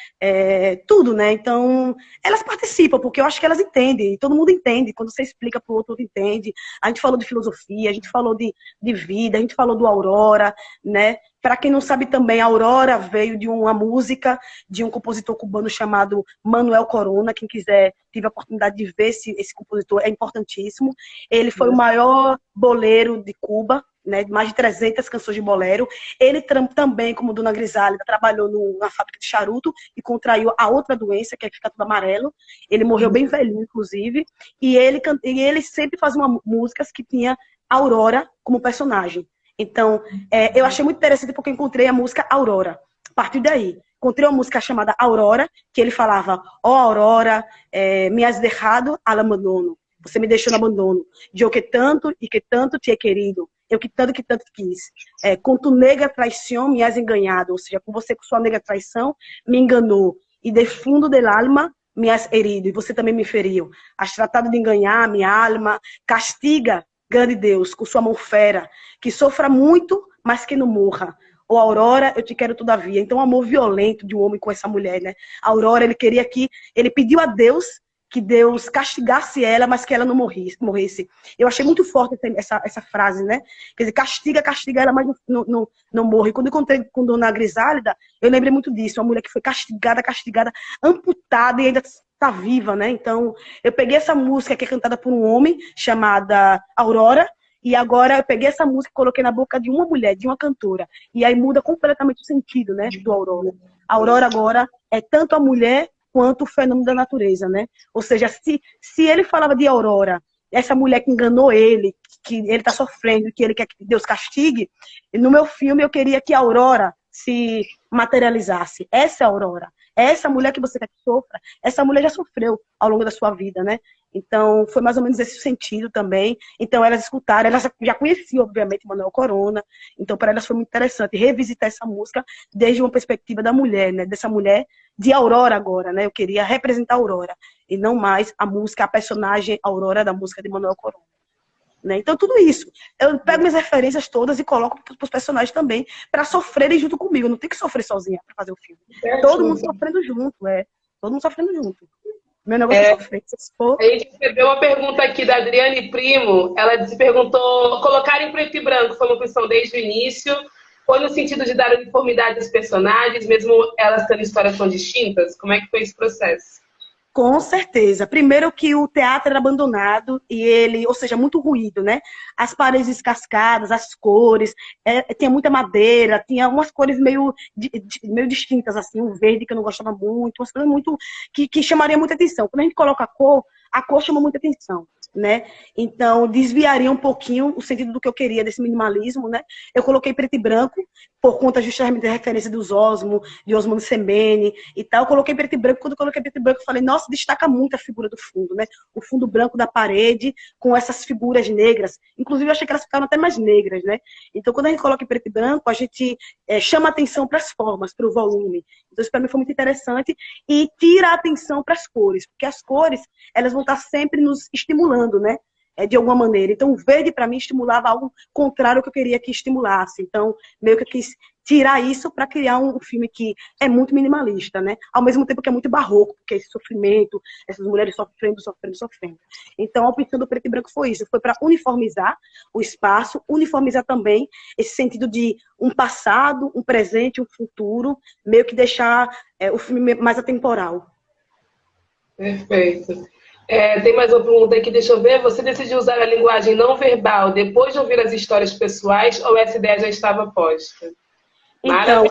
tudo, né? Então, elas participam, porque eu acho que elas entendem, todo mundo entende, quando você explica para o outro entende. A gente falou de filosofia, a gente falou de vida, a gente falou do Aurora, né? Para quem não sabe também, a Aurora veio de uma música de um compositor cubano chamado Manuel Corona. Quem quiser, tive a oportunidade de ver esse compositor, é importantíssimo. Ele foi o maior boleiro de Cuba, né, mais de 300 canções de bolero. Ele também, como Dona Grisálida, trabalhou numa fábrica de charuto e contraiu a outra doença, que é ficar tudo amarelo. Ele morreu bem velhinho, inclusive. E ele sempre fazia músicas que tinha Aurora como personagem. Então, eu achei muito interessante porque eu encontrei a música Aurora. A partir daí, encontrei uma música chamada Aurora, que ele falava: ó Aurora, me has dejado al abandono. Você me deixou no abandono. Eu que tanto te he querido. Eu que tanto te quis. Com tu negra traição me has enganado. Ou seja, com você, com sua negra traição, me enganou. E de fundo del alma me has herido. E você também me feriu. Has tratado de enganar minha alma. Castiga, grande Deus, com sua mão fera, que sofra muito, mas que não morra. Ou Aurora, eu te quero todavia. Então, o amor violento de um homem com essa mulher, né? A Aurora, ele pediu a Deus que Deus castigasse ela, mas que ela não morresse. Eu achei muito forte essa frase, né? Quer dizer, castiga ela, mas não morre. Quando eu encontrei com Dona Grisálida, eu lembrei muito disso. Uma mulher que foi castigada, amputada e ainda tá viva, né? Então, eu peguei essa música que é cantada por um homem, chamada Aurora, e agora eu peguei essa música e coloquei na boca de uma mulher, de uma cantora. E aí muda completamente o sentido, né, do Aurora. A Aurora agora é tanto a mulher quanto o fenômeno da natureza, né? Ou seja, se ele falava de Aurora, essa mulher que enganou ele, que ele tá sofrendo, que ele quer que Deus castigue, no meu filme eu queria que a Aurora se materializasse. Essa é a Aurora. Essa mulher que você quer que sofra, essa mulher já sofreu ao longo da sua vida, né? Então, foi mais ou menos esse sentido também. Então, elas escutaram, elas já conheciam, obviamente, Manuel Corona. Então, para elas foi muito interessante revisitar essa música desde uma perspectiva da mulher, né? Dessa mulher de Aurora agora, né? Eu queria representar a Aurora, e não mais a música, a personagem Aurora da música de Manuel Corona. Né? Então, tudo isso. Eu pego minhas referências todas e coloco para os personagens também, para sofrerem junto comigo. Eu não tenho que sofrer sozinha para fazer o filme. Todo mundo sofrendo junto, Todo mundo sofrendo junto. Meu negócio é sofrer. A gente recebeu uma pergunta aqui da Adriane Primo. Ela se perguntou: colocar em preto e branco foi uma opção desde o início? Foi no sentido de dar uniformidade aos personagens, mesmo elas tendo histórias tão distintas? Como é que foi esse processo? Com certeza. Primeiro que o teatro era abandonado e ele, ou seja, muito ruído, né? As paredes descascadas, as cores, tinha muita madeira, tinha umas cores meio distintas, assim, o verde que eu não gostava muito, umas coisas muito que chamaria muita atenção. Quando a gente coloca a cor chama muita atenção, né? Então, desviaria um pouquinho o sentido do que eu queria desse minimalismo, né? Eu coloquei preto e branco, por conta justamente da referência dos Osmo, de Osmo Sembene e tal. Eu coloquei preto e branco. Quando eu coloquei preto e branco, eu falei, nossa, destaca muito a figura do fundo, né? O fundo branco da parede, com essas figuras negras. Inclusive, eu achei que elas ficaram até mais negras, né? Então, quando a gente coloca em preto e branco, a gente chama atenção para as formas, para o volume. Então, isso para mim foi muito interessante. E tira a atenção para as cores, porque as cores, elas vão estar sempre nos estimulando, né? De alguma maneira. Então, o verde, para mim, estimulava algo contrário ao que eu queria que estimulasse. Então, meio que eu quis tirar isso para criar um filme que é muito minimalista, né? Ao mesmo tempo que é muito barroco, porque esse sofrimento, essas mulheres sofrendo, sofrendo, sofrendo. Então, a opção do preto e branco foi isso. Foi para uniformizar o espaço, uniformizar também esse sentido de um passado, um presente, um futuro, meio que deixar o filme mais atemporal. Perfeito. Tem mais uma pergunta aqui, deixa eu ver. Você decidiu usar a linguagem não verbal depois de ouvir as histórias pessoais ou essa ideia já estava posta? Então,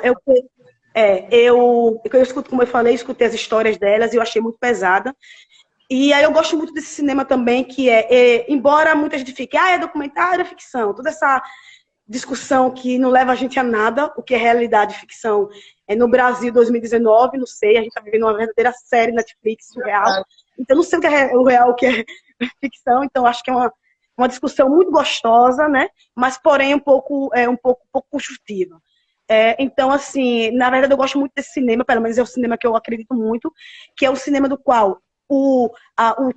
eu escuto, como eu falei, escutei as histórias delas e eu achei muito pesada. E aí eu gosto muito desse cinema também, que embora muita gente fique, é documentário, é ficção, toda essa discussão que não leva a gente a nada, o que é realidade e ficção. No Brasil, 2019, não sei, a gente está vivendo uma verdadeira série Netflix surreal. Então, não sei o que é o real, o que é ficção, então acho que é uma discussão muito gostosa, né? Mas, porém, um pouco construtiva. Então, assim, na verdade, eu gosto muito desse cinema, pelo menos é o cinema que eu acredito muito, que é o cinema do qual o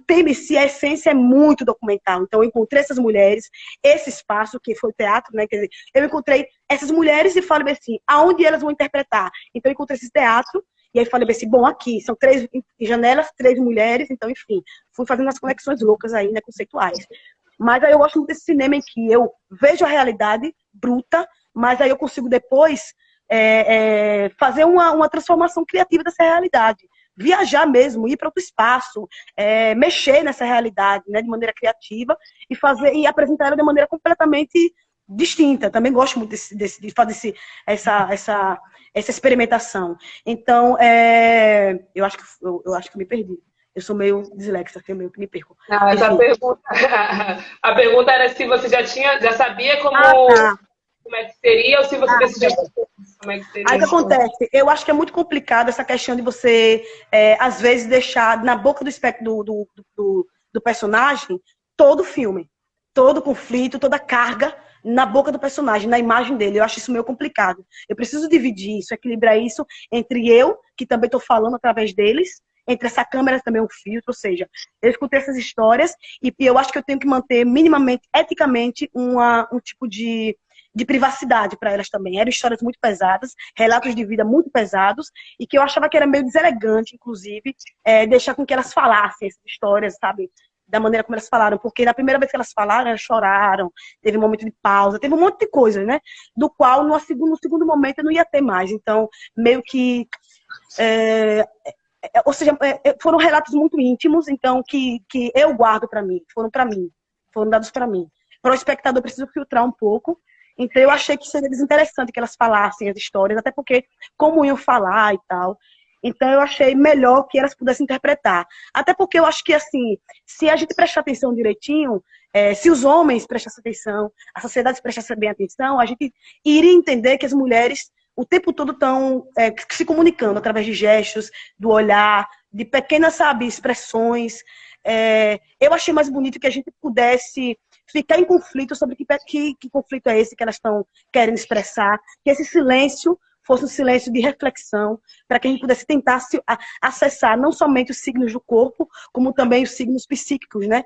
tema em si, a essência é muito documental. Então, eu encontrei essas mulheres, esse espaço que foi o teatro, né? Quer dizer, eu encontrei essas mulheres e falei assim, aonde elas vão interpretar? Então, eu encontrei esse teatro, e aí falei assim, bom, aqui são 3 janelas, 3 mulheres, então, enfim, fui fazendo as conexões loucas aí, né, conceituais. Mas aí eu gosto muito desse cinema em que eu vejo a realidade bruta, mas aí eu consigo depois fazer uma transformação criativa dessa realidade. Viajar mesmo, ir para outro espaço, mexer nessa realidade, né, de maneira criativa e apresentar ela de maneira completamente distinta. Também gosto muito de fazer essa experimentação. Então, eu acho que me perdi. Eu sou meio dislexa, eu meio que me perco. A pergunta era se você já sabia como é que seria, ou se você decidiu como é que seria. Aí o que acontece? Eu acho que é muito complicado essa questão de você, às vezes, deixar na boca do espectro do personagem todo o filme, todo o conflito, toda a carga na boca do personagem, na imagem dele. Eu acho isso meio complicado. Eu preciso dividir isso, equilibrar isso entre eu, que também estou falando através deles, entre essa câmera também um filtro, ou seja, eu escutei essas histórias e eu acho que eu tenho que manter minimamente, eticamente, um tipo de privacidade para elas também. Eram histórias muito pesadas, relatos de vida muito pesados, e que eu achava que era meio deselegante, inclusive, deixar com que elas falassem essas histórias, sabe? Da maneira como elas falaram, porque na primeira vez que elas falaram, elas choraram, teve um momento de pausa, teve um monte de coisa, né? Do qual, no segundo momento, eu não ia ter mais. Então, meio que... ou seja, foram relatos muito íntimos, então, que eu guardo para mim, foram dados para mim. Para o espectador, eu preciso filtrar um pouco. Então, eu achei que seria desinteressante que elas falassem as histórias, até porque, como iam falar e tal. Então, eu achei melhor que elas pudessem interpretar. Até porque eu acho que, assim, se a gente prestar atenção direitinho, se os homens prestassem atenção, a sociedade prestasse bem atenção, a gente iria entender que as mulheres o tempo todo estão se comunicando através de gestos, do olhar, de pequenas, sabe, expressões. Eu achei mais bonito que a gente pudesse ficar em conflito sobre que conflito é esse que elas estão querendo expressar, que esse silêncio fosse um silêncio de reflexão, para que a gente pudesse tentar acessar não somente os signos do corpo, como também os signos psíquicos, né?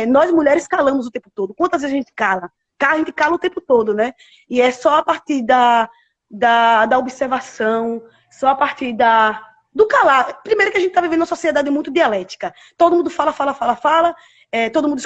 Nós mulheres calamos o tempo todo. Quantas vezes a gente cala? A gente cala o tempo todo, né? E é só a partir da observação, só a partir do calar. Primeiro que a gente está vivendo uma sociedade muito dialética. Todo mundo fala, todo mundo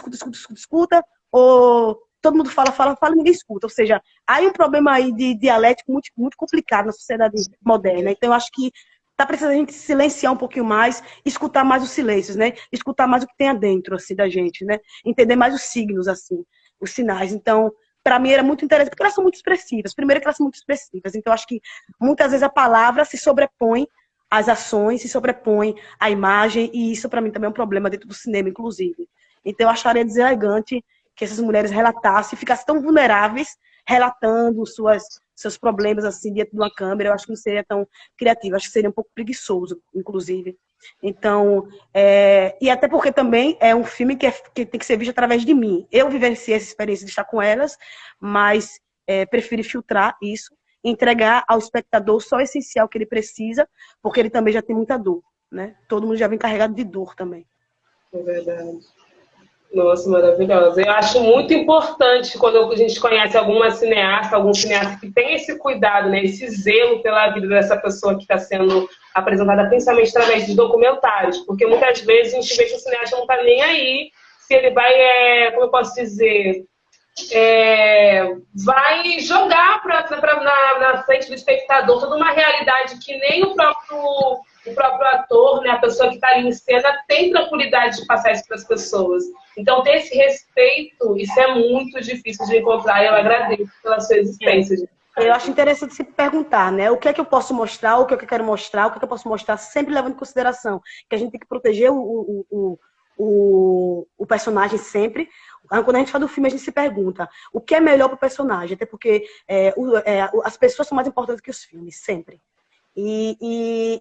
escuta, ou todo mundo fala e ninguém escuta. Ou seja, há um problema aí de dialético muito, muito complicado na sociedade moderna. Então, eu acho que tá precisando a gente silenciar um pouquinho mais, escutar mais os silêncios, né? Escutar mais o que tem dentro, assim, da gente, né? Entender mais os signos, assim, os sinais. Então, para mim era muito interessante, porque elas são muito expressivas. Primeiro que elas são muito expressivas. Então, eu acho que muitas vezes a palavra se sobrepõe às ações, se sobrepõe à imagem, e isso para mim também é um problema dentro do cinema, inclusive. Então, eu acharia deselegante que essas mulheres relatassem, ficassem tão vulneráveis relatando seus problemas assim diante de uma câmera. Eu acho que não seria tão criativo, acho que seria um pouco preguiçoso, inclusive. Então, e até porque também é um filme que tem que ser visto através de mim. Eu vivenciei essa experiência de estar com elas, mas prefiro filtrar isso, entregar ao espectador só o essencial que ele precisa, porque ele também já tem muita dor, né? Todo mundo já vem carregado de dor também. É verdade. Nossa, maravilhosa. Eu acho muito importante quando a gente conhece algum cineasta que tem esse cuidado, né, esse zelo pela vida dessa pessoa que está sendo apresentada, principalmente através de documentários, porque muitas vezes a gente vê que o cineasta não está nem aí se ele vai, como eu posso dizer, vai jogar na frente do espectador toda uma realidade que nem o próprio ator, né, a pessoa que está ali em cena, tem tranquilidade de passar isso para as pessoas. Então, ter esse respeito, isso é muito difícil de encontrar, e eu agradeço pela sua existência. Eu acho interessante se perguntar, né? O que é que eu posso mostrar, o que é que eu quero mostrar, o que é que eu posso mostrar, sempre levando em consideração que a gente tem que proteger o personagem sempre. Quando a gente fala do filme, a gente se pergunta o que é melhor para o personagem, até porque as pessoas são mais importantes que os filmes, sempre.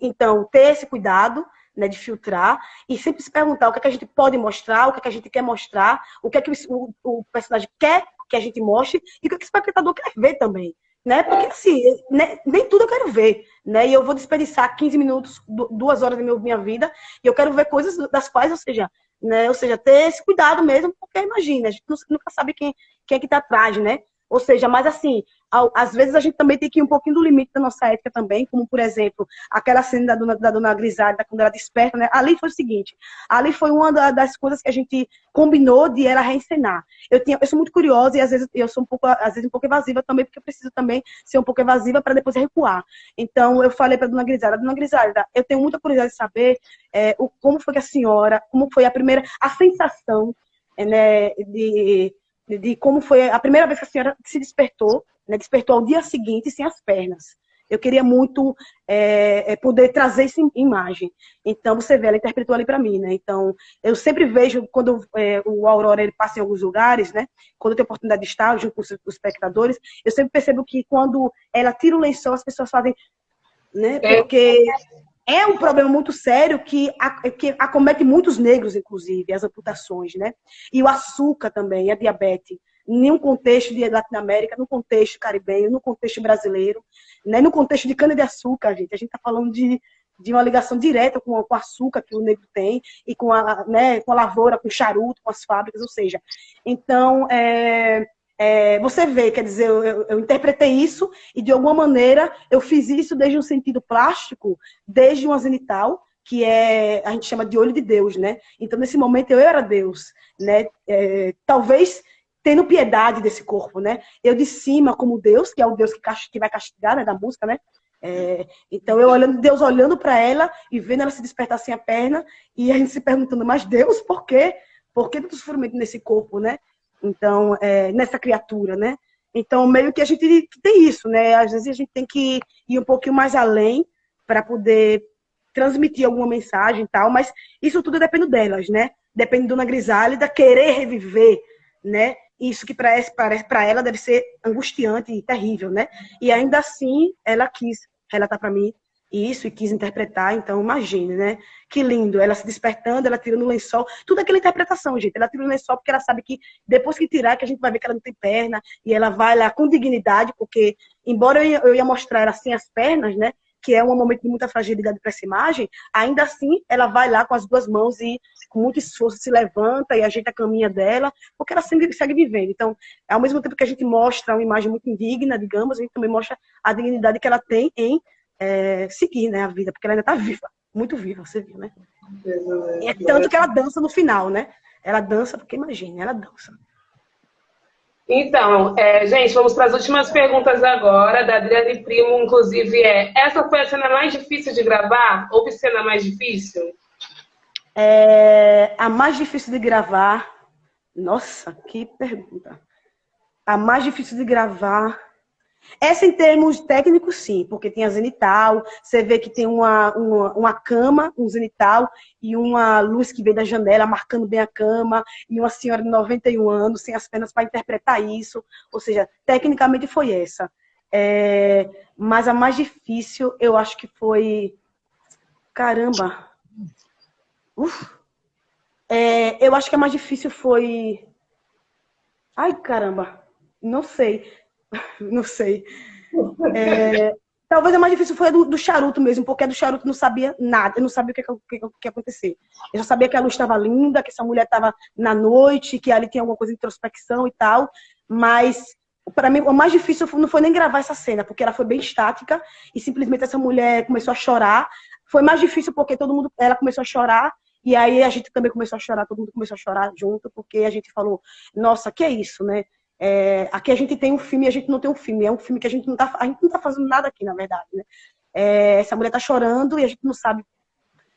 Então, ter esse cuidado, né, de filtrar e sempre se perguntar o que é que a gente pode mostrar, o que é que a gente quer mostrar, o que é que o personagem quer que a gente mostre e o que é que o espectador quer ver também. Né? Porque, assim, nem tudo eu quero ver, né? E eu vou desperdiçar 15 minutos, 2 horas da minha vida, e eu quero ver coisas das quais, ou seja, ter esse cuidado mesmo, porque imagina, a gente nunca sabe quem é que tá atrás, né? Ou seja, mas assim, às vezes a gente também tem que ir um pouquinho do limite da nossa ética também, como, por exemplo, aquela cena da dona Grisalha, quando ela desperta, né? Ali foi o seguinte, ali foi uma das coisas que a gente combinou de ela reencenar. Eu sou muito curiosa e às vezes eu sou um pouco evasiva também, porque eu preciso também ser um pouco evasiva para depois recuar. Então, eu falei para a dona Grisalha, eu tenho muita curiosidade de saber como foi que a senhora, como foi a sensação, né, de como foi a primeira vez que a senhora se despertou, né, despertou ao dia seguinte sem as pernas. Eu queria muito poder trazer essa imagem. Então, você vê, ela interpretou ali para mim, né? Então, eu sempre vejo, quando o Aurora ele passa em alguns lugares, né? Quando eu tenho a oportunidade de estar junto com os espectadores, eu sempre percebo que quando ela tira o lençol, as pessoas fazem, né? Porque é um problema muito sério que acomete muitos negros, inclusive, as amputações, né? E o açúcar também, a diabetes. Em um contexto de Latinoamérica, no contexto caribenho, no contexto brasileiro, né? No contexto de cana-de-açúcar, gente. A gente está falando de uma ligação direta com o açúcar que o negro tem e com a lavoura, com o charuto, com as fábricas, ou seja. Então, você vê, quer dizer, eu interpretei isso e, de alguma maneira, eu fiz isso desde um sentido plástico, desde uma zenital, que a gente chama de olho de Deus, né? Então, nesse momento, eu era Deus, né? Talvez tendo piedade desse corpo, né? Eu de cima como Deus, que é o Deus que vai castigar, né? Da música, né? Então, Deus olhando para ela e vendo ela se despertar sem a perna e a gente se perguntando, mas Deus, por quê? Por que tanto sofrimento nesse corpo, né? Então, nessa criatura, né? Então, meio que a gente tem isso, né? Às vezes a gente tem que ir um pouquinho mais além para poder transmitir alguma mensagem e tal, mas isso tudo depende delas, né? Depende da Dona Grisálida querer reviver, né? Isso que parece para ela deve ser angustiante e terrível, né? E ainda assim, ela quis relatar para mim isso e quis interpretar, então imagine, né? Que lindo, ela se despertando, ela tirando o lençol, tudo aquela interpretação, gente. Ela tira o lençol porque ela sabe que depois que tirar, que a gente vai ver que ela não tem perna, e ela vai lá com dignidade, porque embora eu ia mostrar ela sem as pernas, né? Que é um momento de muita fragilidade para essa imagem, ainda assim ela vai lá com as 2 mãos e com muito esforço se levanta e ajeita a caminha dela, porque ela segue vivendo. Então, ao mesmo tempo que a gente mostra uma imagem muito indigna, digamos, a gente também mostra a dignidade que ela tem em seguir, né, a vida, porque ela ainda está viva, muito viva, você viu, né? E é tanto que ela dança no final, né? Ela dança, porque imagina, ela dança. Então, gente, vamos para as últimas perguntas agora, da Adriane Primo, inclusive essa foi a cena mais difícil de gravar? Houve cena mais difícil? A mais difícil de gravar, nossa, que pergunta. A mais difícil de gravar, Essa em termos técnicos, sim, porque tem a zenital, você vê que tem uma cama, um zenital, e uma luz que vem da janela marcando bem a cama, e uma senhora de 91 anos, sem as pernas para interpretar isso. Ou seja, tecnicamente foi essa. Mas a mais difícil, eu acho que foi... Caramba! Eu acho que a mais difícil foi... Ai, caramba! Não sei. Não sei. Talvez a mais difícil foi a do charuto mesmo, porque a do charuto não sabia nada, eu não sabia o que ia acontecer. Eu só sabia que a luz estava linda, que essa mulher estava na noite, que ali tinha alguma coisa de introspecção e tal, mas para mim o mais difícil não foi nem gravar essa cena, porque ela foi bem estática e simplesmente essa mulher começou a chorar. Foi mais difícil porque ela começou a chorar e aí a gente também começou a chorar, todo mundo começou a chorar junto, porque a gente falou, nossa, que é isso, né? Aqui a gente tem um filme e a gente não tem um filme. É um filme que a gente não tá fazendo nada aqui, na verdade, né? Essa mulher tá chorando e a gente não sabe.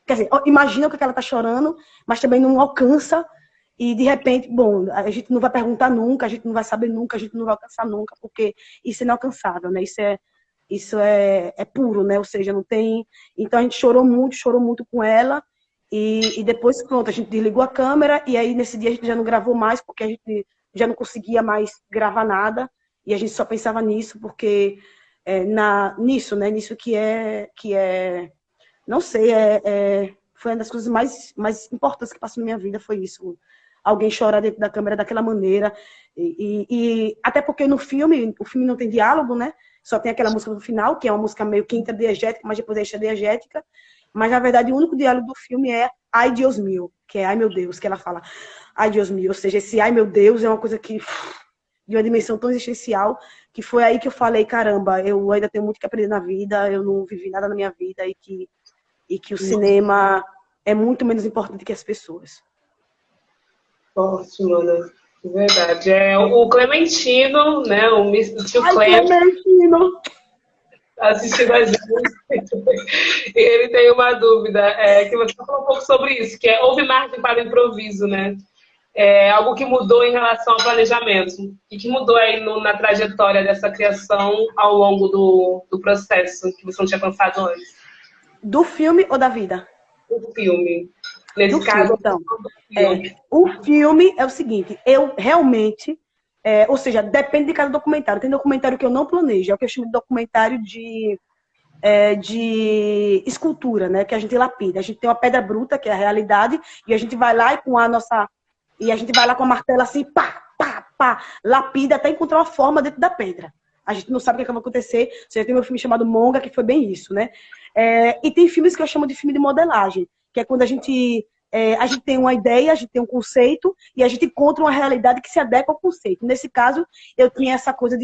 Quer dizer, imagina o que ela tá chorando, mas também não alcança. E de repente, bom, a gente não vai perguntar nunca, a gente não vai saber nunca, a gente não vai alcançar nunca, porque isso é inalcançável, né? Isso é puro, né? Ou seja, não tem. Então a gente chorou muito com ela. E depois, pronto, a gente desligou a câmera e aí nesse dia a gente já não gravou mais, porque a gente já não conseguia mais gravar nada e a gente só pensava nisso, porque nisso, né? Nisso que não sei, foi uma das coisas mais importantes que passou na minha vida, foi isso. Alguém chorar dentro da câmera daquela maneira. E até porque no filme, o filme não tem diálogo, né? Só tem aquela música no final, que é uma música meio que interdiegética, mas depois é extradiegética. Mas, na verdade, o único diálogo do filme é Ai, Deus meu, que é Ai, meu Deus, que ela fala Ai, Deus meu. Ou seja, esse Ai, meu Deus é uma coisa que de uma dimensão tão existencial, que foi aí que eu falei, caramba, eu ainda tenho muito que aprender na vida, eu não vivi nada na minha vida e que o cinema é muito menos importante que as pessoas. Forte, mano. Verdade. O Clementino, né? O tio Clementino! Assistindo a gente. E ele tem uma dúvida, que você falou um pouco sobre isso, que houve margem para o improviso, né? Algo que mudou em relação ao planejamento. E que mudou aí na trajetória dessa criação ao longo do processo, que você não tinha pensado antes? Do filme ou da vida? Do filme. Nesse caso, filme, então, o filme é o seguinte, eu realmente, ou seja, depende de cada documentário. Tem documentário que eu não planejo, é o que eu chamo de documentário de escultura, né? Que a gente lapida. A gente tem uma pedra bruta, que é a realidade, e a gente vai lá e a gente vai lá com a martela assim, pá, pá, pá, lapida até encontrar uma forma dentro da pedra. A gente não sabe o que vai acontecer. Você já tem um filme chamado Monga, que foi bem isso, né? E tem filmes que eu chamo de filme de modelagem, que é quando a gente tem uma ideia, a gente tem um conceito e a gente encontra uma realidade que se adequa ao conceito. Nesse caso, eu tinha essa coisa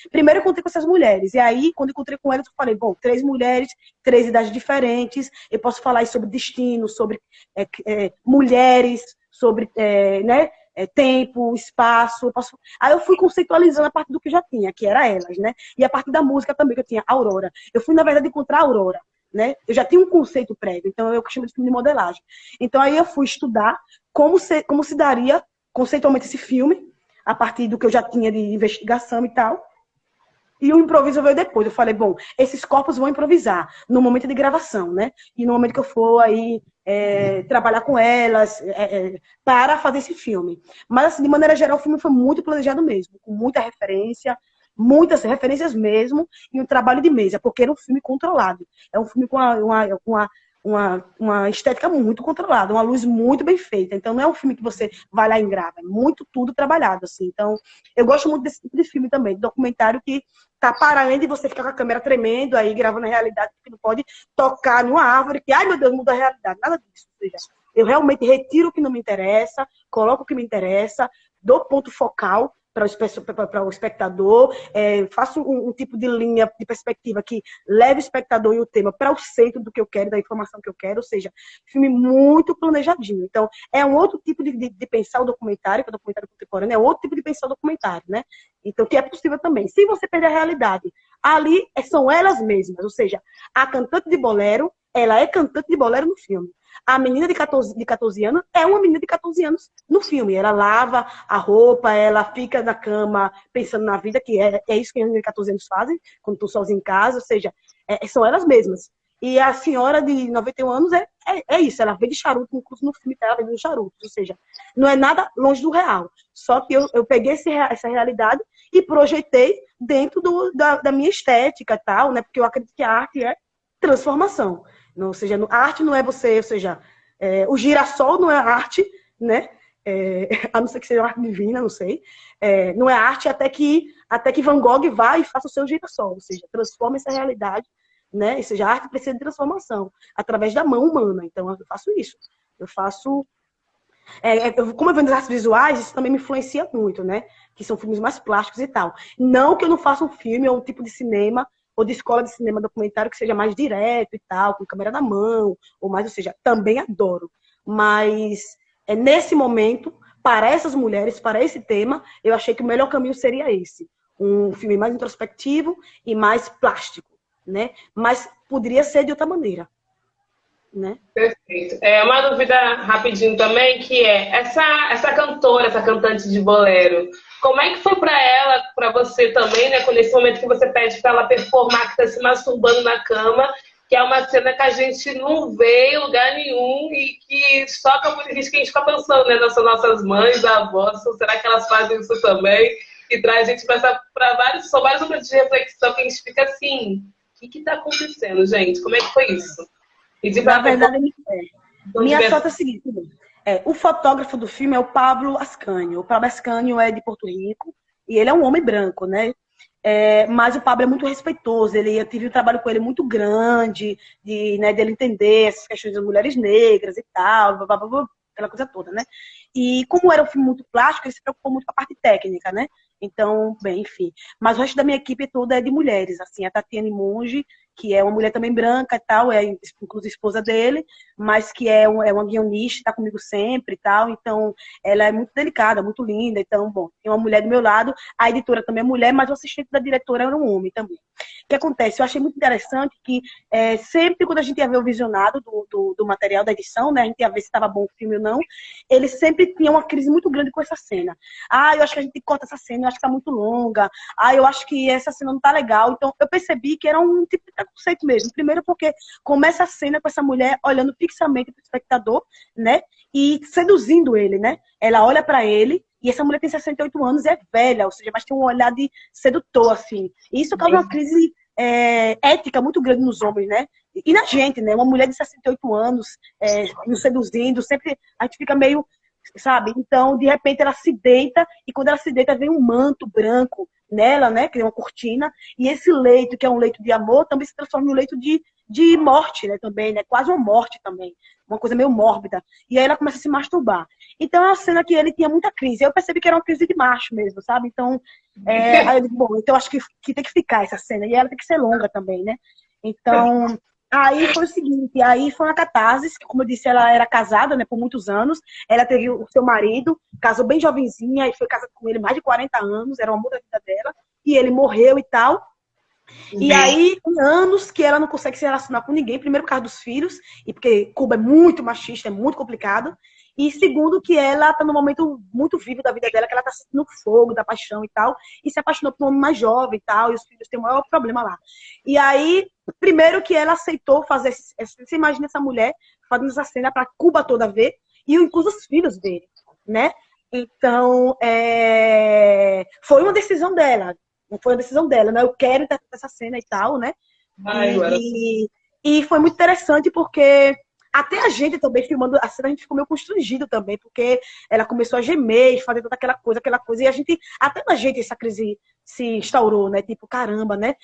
Primeiro eu encontrei com essas mulheres, e aí, quando eu encontrei com elas, eu falei, bom, 3 mulheres, 3 idades diferentes, eu posso falar sobre destino, sobre mulheres, sobre né, tempo, espaço. Aí eu fui conceitualizando a partir do que eu já tinha, que era elas, né? E a partir da música também, que eu tinha Aurora. Eu fui, na verdade, encontrar a Aurora. Né? Eu já tinha um conceito prévio, então eu chamo de filme de modelagem. Então aí eu fui estudar como se daria conceitualmente esse filme, a partir do que eu já tinha de investigação e tal. E o improviso veio depois. Eu falei, bom, esses corpos vão improvisar no momento de gravação, né? E no momento que eu for aí trabalhar com elas para fazer esse filme. Mas, assim, de maneira geral, o filme foi muito planejado mesmo, com muita referência, muitas referências mesmo, e um trabalho de mesa, porque era um filme controlado. É um filme com uma estética muito controlada, uma luz muito bem feita. Então, não é um filme que você vai lá e grava, é muito tudo trabalhado, assim. Então, eu gosto muito desse tipo de filme também, de documentário que tá parando e você fica com a câmera tremendo, aí gravando a realidade, porque não pode tocar numa árvore, que, ai meu Deus, muda a realidade. Nada disso. Ou seja, eu realmente retiro o que não me interessa, coloco o que me interessa, dou ponto focal para o espectador, faço um tipo de linha de perspectiva que leve o espectador e o tema para o centro do que eu quero, da informação que eu quero, ou seja, filme muito planejadinho. Então, é um outro tipo de pensar o documentário, que é o documentário contemporâneo, é outro tipo de pensar o documentário, né? Então, que é possível também. Se você perder a realidade, ali são elas mesmas, ou seja, a cantante de bolero ela é cantante de bolero no filme. A menina de 14 anos é uma menina de 14 anos no filme. Ela lava a roupa, ela fica na cama pensando na vida, que é isso que as meninas de 14 anos fazem, quando estão sozinhas em casa, ou seja, são elas mesmas. E a senhora de 91 anos é isso, ela vende charuto, incluso no filme dela vendendo charuto, ou seja, não é nada longe do real. Só que eu peguei essa realidade e projetei dentro da minha estética e tal, né? Porque eu acredito que a arte é transformação. Não, ou seja, a arte não é você, ou seja, o girassol não é arte, né? A não ser que seja uma arte divina, não sei. Não é arte até que Van Gogh vá e faça o seu girassol, ou seja, transforma essa realidade, né? Ou seja, a arte precisa de transformação através da mão humana. Então, eu faço isso. Eu faço. Como eu vendo as artes visuais, isso também me influencia muito, né? Que são filmes mais plásticos e tal. Não que eu não faça um filme ou um tipo de cinema ou de escola de cinema documentário que seja mais direto e tal, com câmera na mão, ou mais, ou seja, também adoro. Mas nesse momento, para essas mulheres, para esse tema, eu achei que o melhor caminho seria esse. Um filme mais introspectivo e mais plástico, né? Mas poderia ser de outra maneira, né? Perfeito. Uma dúvida rapidinho também, que essa cantora, essa cantante de bolero, como é que foi para ela, para você também, né, nesse momento que você pede para ela performar, que está se masturbando na cama, que é uma cena que a gente não vê em lugar nenhum e que choca muita gente, que a gente fica pensando, né, nas nossas mães, avós, será que elas fazem isso também? E traz a gente para vários momentos de reflexão que a gente fica assim, o que está acontecendo, gente? Como é que foi isso? Na verdade, minha sorte é a seguinte. O fotógrafo do filme é o Pablo Ascanio. O Pablo Ascanio é de Porto Rico e ele é um homem branco, né? Mas o Pablo é muito respeitoso. Eu tive um trabalho com ele muito grande, dele entender essas questões das mulheres negras e tal, blá, blá, blá, blá, aquela coisa toda, né? E como era um filme muito plástico, ele se preocupou muito com a parte técnica, né? Então, bem, enfim. Mas o resto da minha equipe toda é de mulheres, assim, a Tatiane Monge, que é uma mulher também branca e tal, inclusive esposa dele, mas que é uma guionista, está comigo sempre e tal, então ela é muito delicada, muito linda, então, bom, tem uma mulher do meu lado, a editora também é mulher, mas o assistente da diretora era um homem também. O que acontece? Eu achei muito interessante que sempre quando a gente ia ver o visionado do material da edição, né, a gente ia ver se estava bom o filme ou não, ele sempre tinha uma crise muito grande com essa cena. Eu acho que a gente corta essa cena, eu acho que está muito longa, eu acho que essa cena não está legal, então eu percebi que era um tipo de preconceito mesmo. Primeiro porque começa a cena com essa mulher olhando fixamente para o espectador, né? E seduzindo ele, né? Ela olha para ele e essa mulher tem 68 anos e é velha, ou seja, mas tem um olhar de sedutor, assim. E isso causa uma crise ética muito grande nos homens, né? E na gente, né? Uma mulher de 68 anos nos seduzindo, sempre a gente fica meio, sabe? Então, de repente, ela se deita e quando ela se deita, vem um manto branco nela, né? Que é uma cortina. E esse leito, que é um leito de amor, também se transforma em um leito de morte, né? Também, né? Quase uma morte também. Uma coisa meio mórbida. E aí ela começa a se masturbar. Então, é uma cena que ele tinha muita crise. Eu percebi que era uma crise de macho mesmo, sabe? Então, aí eu digo, bom, então acho que tem que ficar essa cena. E ela tem que ser longa também, né? Então, aí foi o seguinte, aí foi uma catarse, que, como eu disse, ela era casada, né, por muitos anos, ela teve o seu marido, casou bem jovenzinha, e foi casada com ele mais de 40 anos, era o amor da vida dela, e ele morreu e tal. E aí, tem anos que ela não consegue se relacionar com ninguém, primeiro por causa dos filhos, e porque Cuba é muito machista, é muito complicado, e segundo que ela tá num momento muito vivo da vida dela, que ela tá sentindo fogo da paixão e tal, e se apaixonou por um homem mais jovem e tal, e os filhos têm o maior problema lá. E aí, primeiro que ela aceitou fazer, você imagina essa mulher fazendo essa cena pra Cuba toda ver, e incluso os filhos dele, né? Então, foi uma decisão dela. Não foi uma decisão dela, né? Eu quero interpretar essa cena e tal, né? E foi muito interessante porque até a gente também filmando a cena, a gente ficou meio constrangido também, porque ela começou a gemer e fazer toda aquela coisa, e a gente, até na gente essa crise se instaurou, né? Tipo, caramba, né?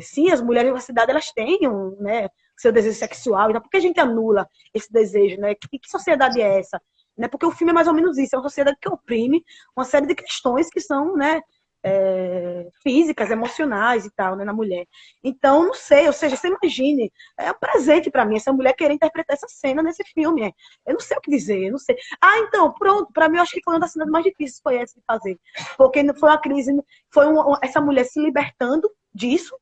Sim, as mulheres na cidade, elas têm né, seu desejo sexual, então por que a gente anula esse desejo, né? Que sociedade é essa? Né? Porque o filme é mais ou menos isso, é uma sociedade que oprime uma série de questões que são, né? Físicas, emocionais e tal, né, na mulher. Então, não sei, ou seja, você imagine, é um presente pra mim, essa mulher querer interpretar essa cena nesse filme. Eu não sei o que dizer, eu não sei. Então, pronto, pra mim, eu acho que foi uma das cenas mais difíceis foi essa de fazer. Porque foi uma crise, essa mulher se libertando disso,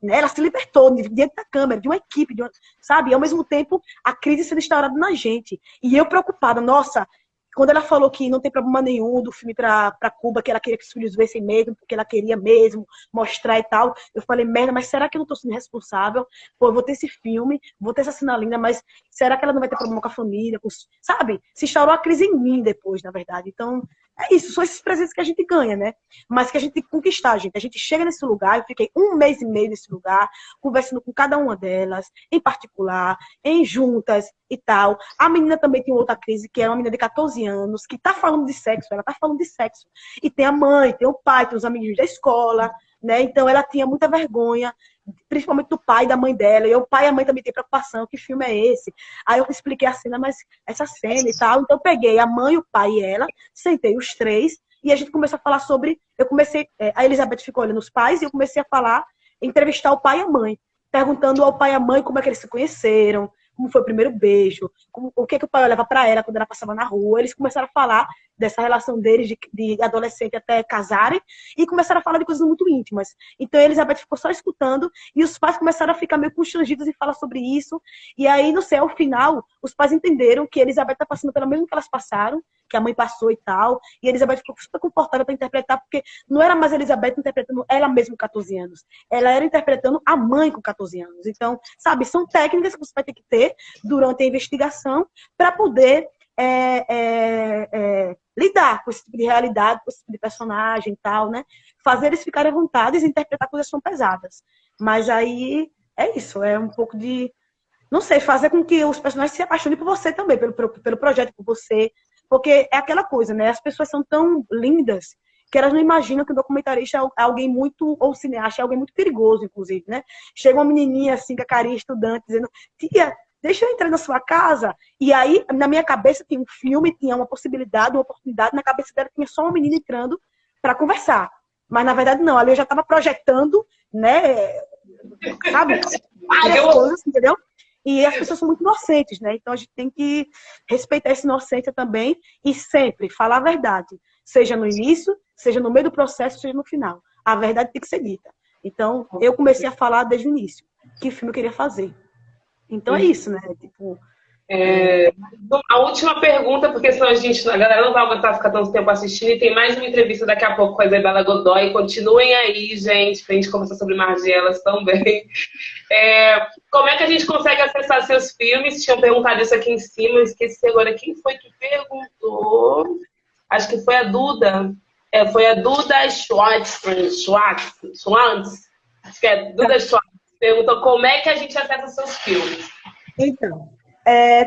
né? Ela se libertou diante da câmera, de uma equipe, sabe? E ao mesmo tempo, a crise sendo instaurada na gente. E eu preocupada, nossa, quando ela falou que não tem problema nenhum do filme para Cuba, que ela queria que os filhos vissem mesmo, porque ela queria mesmo mostrar e tal, eu falei, merda, mas será que eu não tô sendo responsável? Pô, eu vou ter esse filme, vou ter essa cena linda, mas será que ela não vai ter problema com a família? Sabe? Se instaurou a crise em mim depois, na verdade. Então, é isso, são esses presentes que a gente ganha, né? Mas que a gente tem que conquistar, gente. A gente chega nesse lugar, eu fiquei 1 mês e meio nesse lugar, conversando com cada uma delas, em particular, em juntas e tal. A menina também tem outra crise, que é uma menina de 14 anos, que tá falando de sexo, ela tá falando de sexo. E tem a mãe, tem o pai, tem os amiguinhos da escola, né? Então ela tinha muita vergonha, principalmente do pai e da mãe dela. E o pai e a mãe também têm preocupação, que filme é esse? Aí eu expliquei a cena, mas essa cena e tal. Então eu peguei a mãe, o pai e ela, sentei os três, e a gente começou a falar sobre... a Elizabeth ficou olhando os pais, e eu comecei a falar, entrevistar o pai e a mãe, perguntando ao pai e à mãe como é que eles se conheceram, como foi o primeiro beijo, o que o pai olhava para ela quando ela passava na rua. Eles começaram a falar dessa relação deles de adolescente até casarem, e começaram a falar de coisas muito íntimas. Então a Elizabeth ficou só escutando, e os pais começaram a ficar meio constrangidos em falar sobre isso. E aí, não sei, ao final, os pais entenderam que a Elizabeth está passando pelo mesmo que elas passaram, que a mãe passou e tal, e a Elizabeth ficou super confortável para interpretar, porque não era mais a Elizabeth interpretando ela mesma com 14 anos, ela era interpretando a mãe com 14 anos. Então, sabe, são técnicas que você vai ter que ter durante a investigação para poder lidar com esse tipo de realidade, com esse tipo de personagem e tal, né? Fazer eles ficarem à vontade e interpretar coisas que são pesadas. Mas aí é isso, é um pouco de, não sei, fazer com que os personagens se apaixonem por você também, pelo projeto, por você. Porque é aquela coisa, né? As pessoas são tão lindas que elas não imaginam que o documentarista é alguém muito, ou o cineasta é alguém muito perigoso, inclusive, né? Chega uma menininha assim, com a carinha estudante, dizendo, tia, deixa eu entrar na sua casa. E aí, na minha cabeça, tinha um filme, tinha uma possibilidade, uma oportunidade. Na cabeça dela tinha só uma menina entrando para conversar. Mas, na verdade, não. Ali eu já estava projetando, né? Sabe? Várias coisas, entendeu? E as pessoas são muito inocentes, né? Então a gente tem que respeitar essa inocência também e sempre falar a verdade. Seja no início, seja no meio do processo, seja no final. A verdade tem que ser dita. Então, eu comecei a falar desde o início que filme eu queria fazer. Então é isso, né? Tipo... A última pergunta, porque senão a galera não vai aguentar ficar tanto tempo assistindo, e tem mais uma entrevista daqui a pouco com a Isabela Godoy. Continuem aí, gente, pra gente conversar sobre Margielas também. Como é que a gente consegue acessar seus filmes? Tinham perguntado isso aqui em cima, eu esqueci agora quem foi que perguntou. Acho que foi a Duda. Foi a Duda Schwartz. Acho que é Duda Schwartz. Perguntou como é que a gente acessa seus filmes. Então,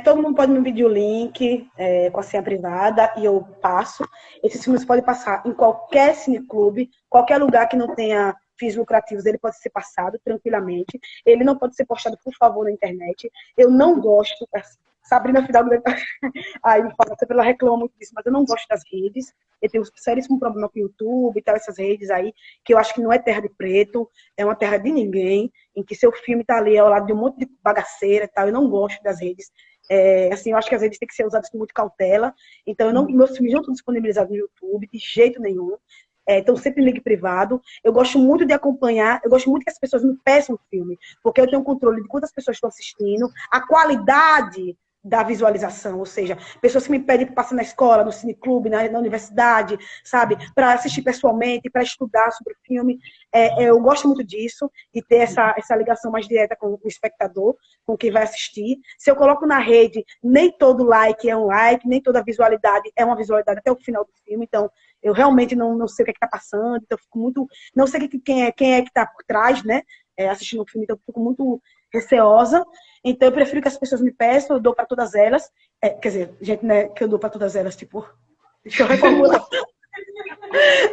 todo mundo pode me pedir o link com a senha privada e eu passo. Esses filmes podem passar em qualquer cineclube, qualquer lugar que não tenha fins lucrativos, ele pode ser passado tranquilamente. Ele não pode ser postado, por favor, na internet. Eu não gosto... Sabrina Fidalgo aí me fala, ela reclama muito disso, mas eu não gosto das redes. Eu tenho um seríssimo problema com o YouTube e tal, essas redes aí, que eu acho que não é terra de preto, é uma terra de ninguém, em que seu filme tá ali ao lado de um monte de bagaceira e tal. Eu não gosto das redes. Assim, eu acho que as redes têm que ser usadas com muita cautela. Então, meus filmes não estão disponibilizados no YouTube, de jeito nenhum. Então, sempre link privado. Eu gosto muito de acompanhar, eu gosto muito que as pessoas me peçam o filme, porque eu tenho controle de quantas pessoas estão assistindo, a qualidade da visualização, ou seja, pessoas que me pedem para passar na escola, no cineclube, na universidade, sabe, para assistir pessoalmente, para estudar sobre o filme. Eu gosto muito disso, de ter essa ligação mais direta com o espectador, com quem vai assistir. Se eu coloco na rede, nem todo like é um like, nem toda visualidade é uma visualidade até o final do filme, então eu realmente não sei o que está passando, então eu fico muito... Não sei quem é que está por trás, né, assistindo o filme, então eu fico muito receosa. Então, eu prefiro que as pessoas me peçam, eu dou para todas elas. Quer dizer, gente, né, que eu dou para todas elas, tipo... Deixa eu reformular.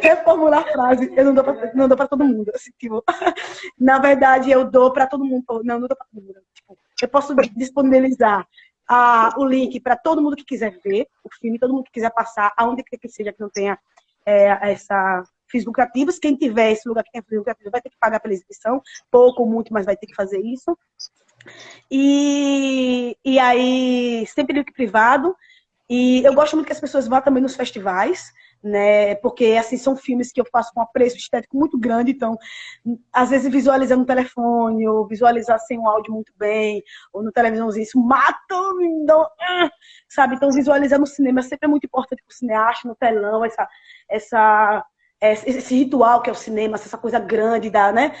Reformular a frase. Eu não dou para todo mundo. Assim, tipo, na verdade, eu dou para todo mundo. Não dou para todo mundo. Tipo, eu posso disponibilizar o link para todo mundo que quiser ver o filme, todo mundo que quiser passar, aonde quer que seja que não tenha fins lucrativos. Quem tiver esse lugar que tem fins lucrativos vai ter que pagar pela exibição. Pouco ou muito, mas vai ter que fazer isso. E aí, sempre link privado. E eu gosto muito que as pessoas vão também nos festivais, né? Porque, assim, são filmes que eu faço com apreço estético muito grande, então, às vezes, visualizar no telefone, ou visualizar sem um áudio muito bem, ou no televisãozinho, isso mata, sabe? Então, visualizar no cinema sempre é muito importante para o cineasta, no telão, esse ritual que é o cinema, essa coisa grande, né?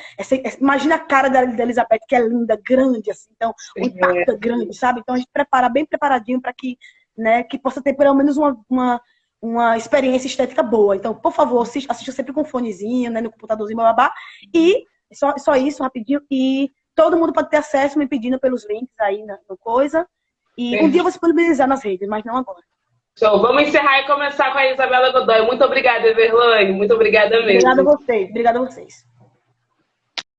Imagina a cara da Elizabeth, que é linda, grande, assim, então, o impacto é grande, sabe? Então, a gente prepara bem preparadinho para que, né, que possa ter pelo menos uma experiência estética boa. Então, por favor, assista sempre com um fonezinho, né, no computadorzinho, babá. E só isso, rapidinho. E todo mundo pode ter acesso me pedindo pelos links aí no coisa. E um dia eu vou disponibilizar nas redes, mas não agora. Show. Vamos encerrar e começar com a Isabela Godoy. Muito obrigada, Everlane. Muito obrigada mesmo. Obrigada a vocês. Obrigada a vocês.